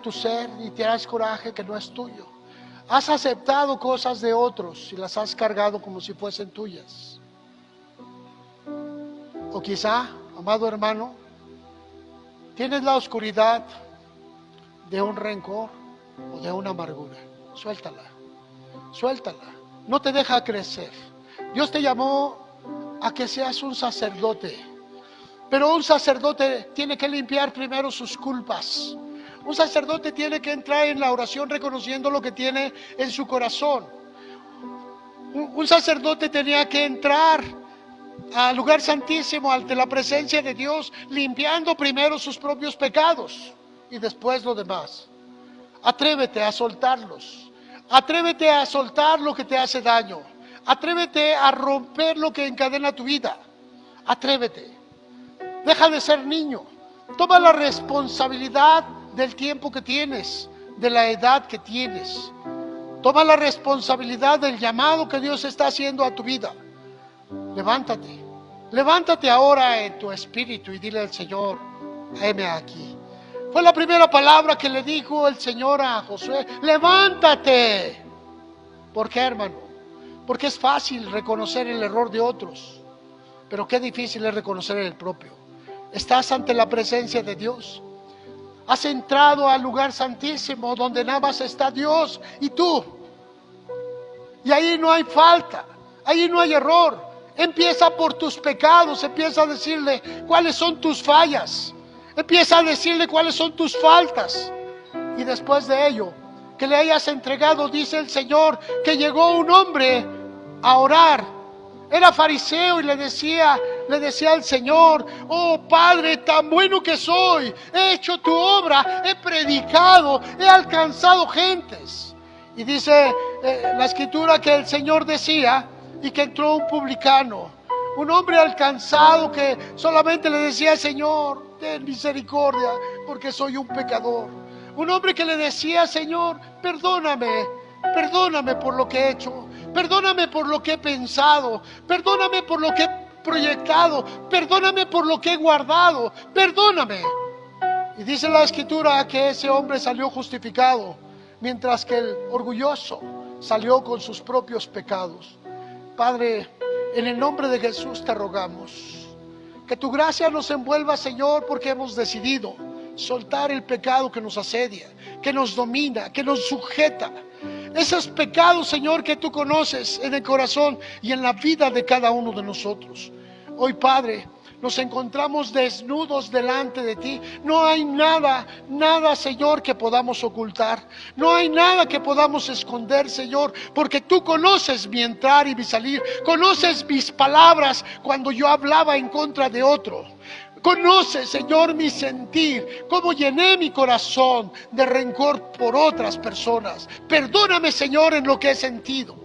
tu ser y te das coraje que no es tuyo. Has aceptado cosas de otros y las has cargado como si fuesen tuyas. O quizá, amado hermano, tienes la oscuridad de un rencor o de una amargura. Suéltala. No te deja crecer. Dios te llamó a que seas un sacerdote, pero un sacerdote tiene que limpiar primero sus culpas. Un sacerdote tiene que entrar en la oración reconociendo lo que tiene en su corazón. Un sacerdote tenía que entrar al lugar santísimo ante la presencia de Dios, limpiando primero sus propios pecados y después lo demás. Atrévete a soltarlos. Atrévete a soltar lo que te hace daño. Atrévete a romper lo que encadena tu vida. Atrévete. Deja de ser niño. Toma la responsabilidad del tiempo que tienes, de la edad que tienes. Toma la responsabilidad del llamado que Dios está haciendo a tu vida. Levántate ahora en tu espíritu y dile al Señor, heme aquí. Fue la primera palabra que le dijo el Señor a Josué, levántate. ¿Por qué, hermano? Porque es fácil reconocer el error de otros, pero qué difícil es reconocer el propio. Estás ante la presencia de Dios. Has entrado al lugar santísimo donde nada más está Dios y tú. Y ahí no hay falta, ahí no hay error. Empieza por tus pecados, empieza a decirle cuáles son tus fallas, empieza a decirle cuáles son tus faltas. Y después de ello, que le hayas entregado, dice el Señor, que llegó un hombre a orar. Era fariseo y le decía al Señor: oh Padre, tan bueno que soy, he hecho tu obra, he predicado, he alcanzado gentes. Y dice la Escritura que el Señor decía, y que entró un publicano, un hombre alcanzado que solamente le decía: Señor, ten misericordia porque soy un pecador. Un hombre que le decía: Señor, perdóname por lo que he hecho, perdóname por lo que he pensado, perdóname por lo que he proyectado, perdóname por lo que he guardado, perdóname. Y dice la Escritura que ese hombre salió justificado, mientras que el orgulloso salió con sus propios pecados. Padre, en el nombre de Jesús te rogamos que tu gracia nos envuelva, Señor, porque hemos decidido soltar el pecado que nos asedia, que nos domina, que nos sujeta. Esos pecados, Señor, que tú conoces en el corazón y en la vida de cada uno de nosotros. Hoy, Padre, nos encontramos desnudos delante de ti. No hay nada, Señor, que podamos ocultar. No hay nada que podamos esconder, Señor, porque tú conoces mi entrar y mi salir. Conoces mis palabras cuando yo hablaba en contra de otro. Conoces, Señor, mi sentir, cómo llené mi corazón de rencor por otras personas. Perdóname, Señor, en lo que he sentido.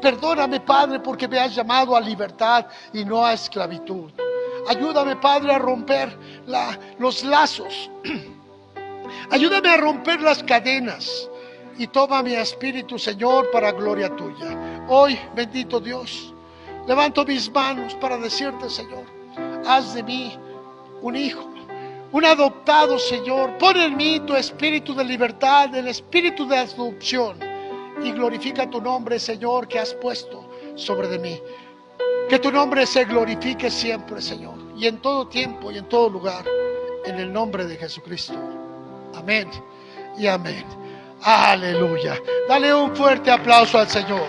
Perdóname, Padre, porque me has llamado a libertad y no a esclavitud. Ayúdame, Padre, a romper los lazos. Ayúdame a romper las cadenas. Y toma mi espíritu, Señor, para gloria tuya. Hoy, bendito Dios, levanto mis manos para decirte, Señor, haz de mí un hijo, un adoptado, Señor. Pon en mí tu espíritu de libertad, el espíritu de adopción. Y glorifica tu nombre, Señor, que has puesto sobre de mí. Que tu nombre se glorifique siempre, Señor, y en todo tiempo y en todo lugar, en el nombre de Jesucristo. Amén y amén. Aleluya. Dale un fuerte aplauso al Señor.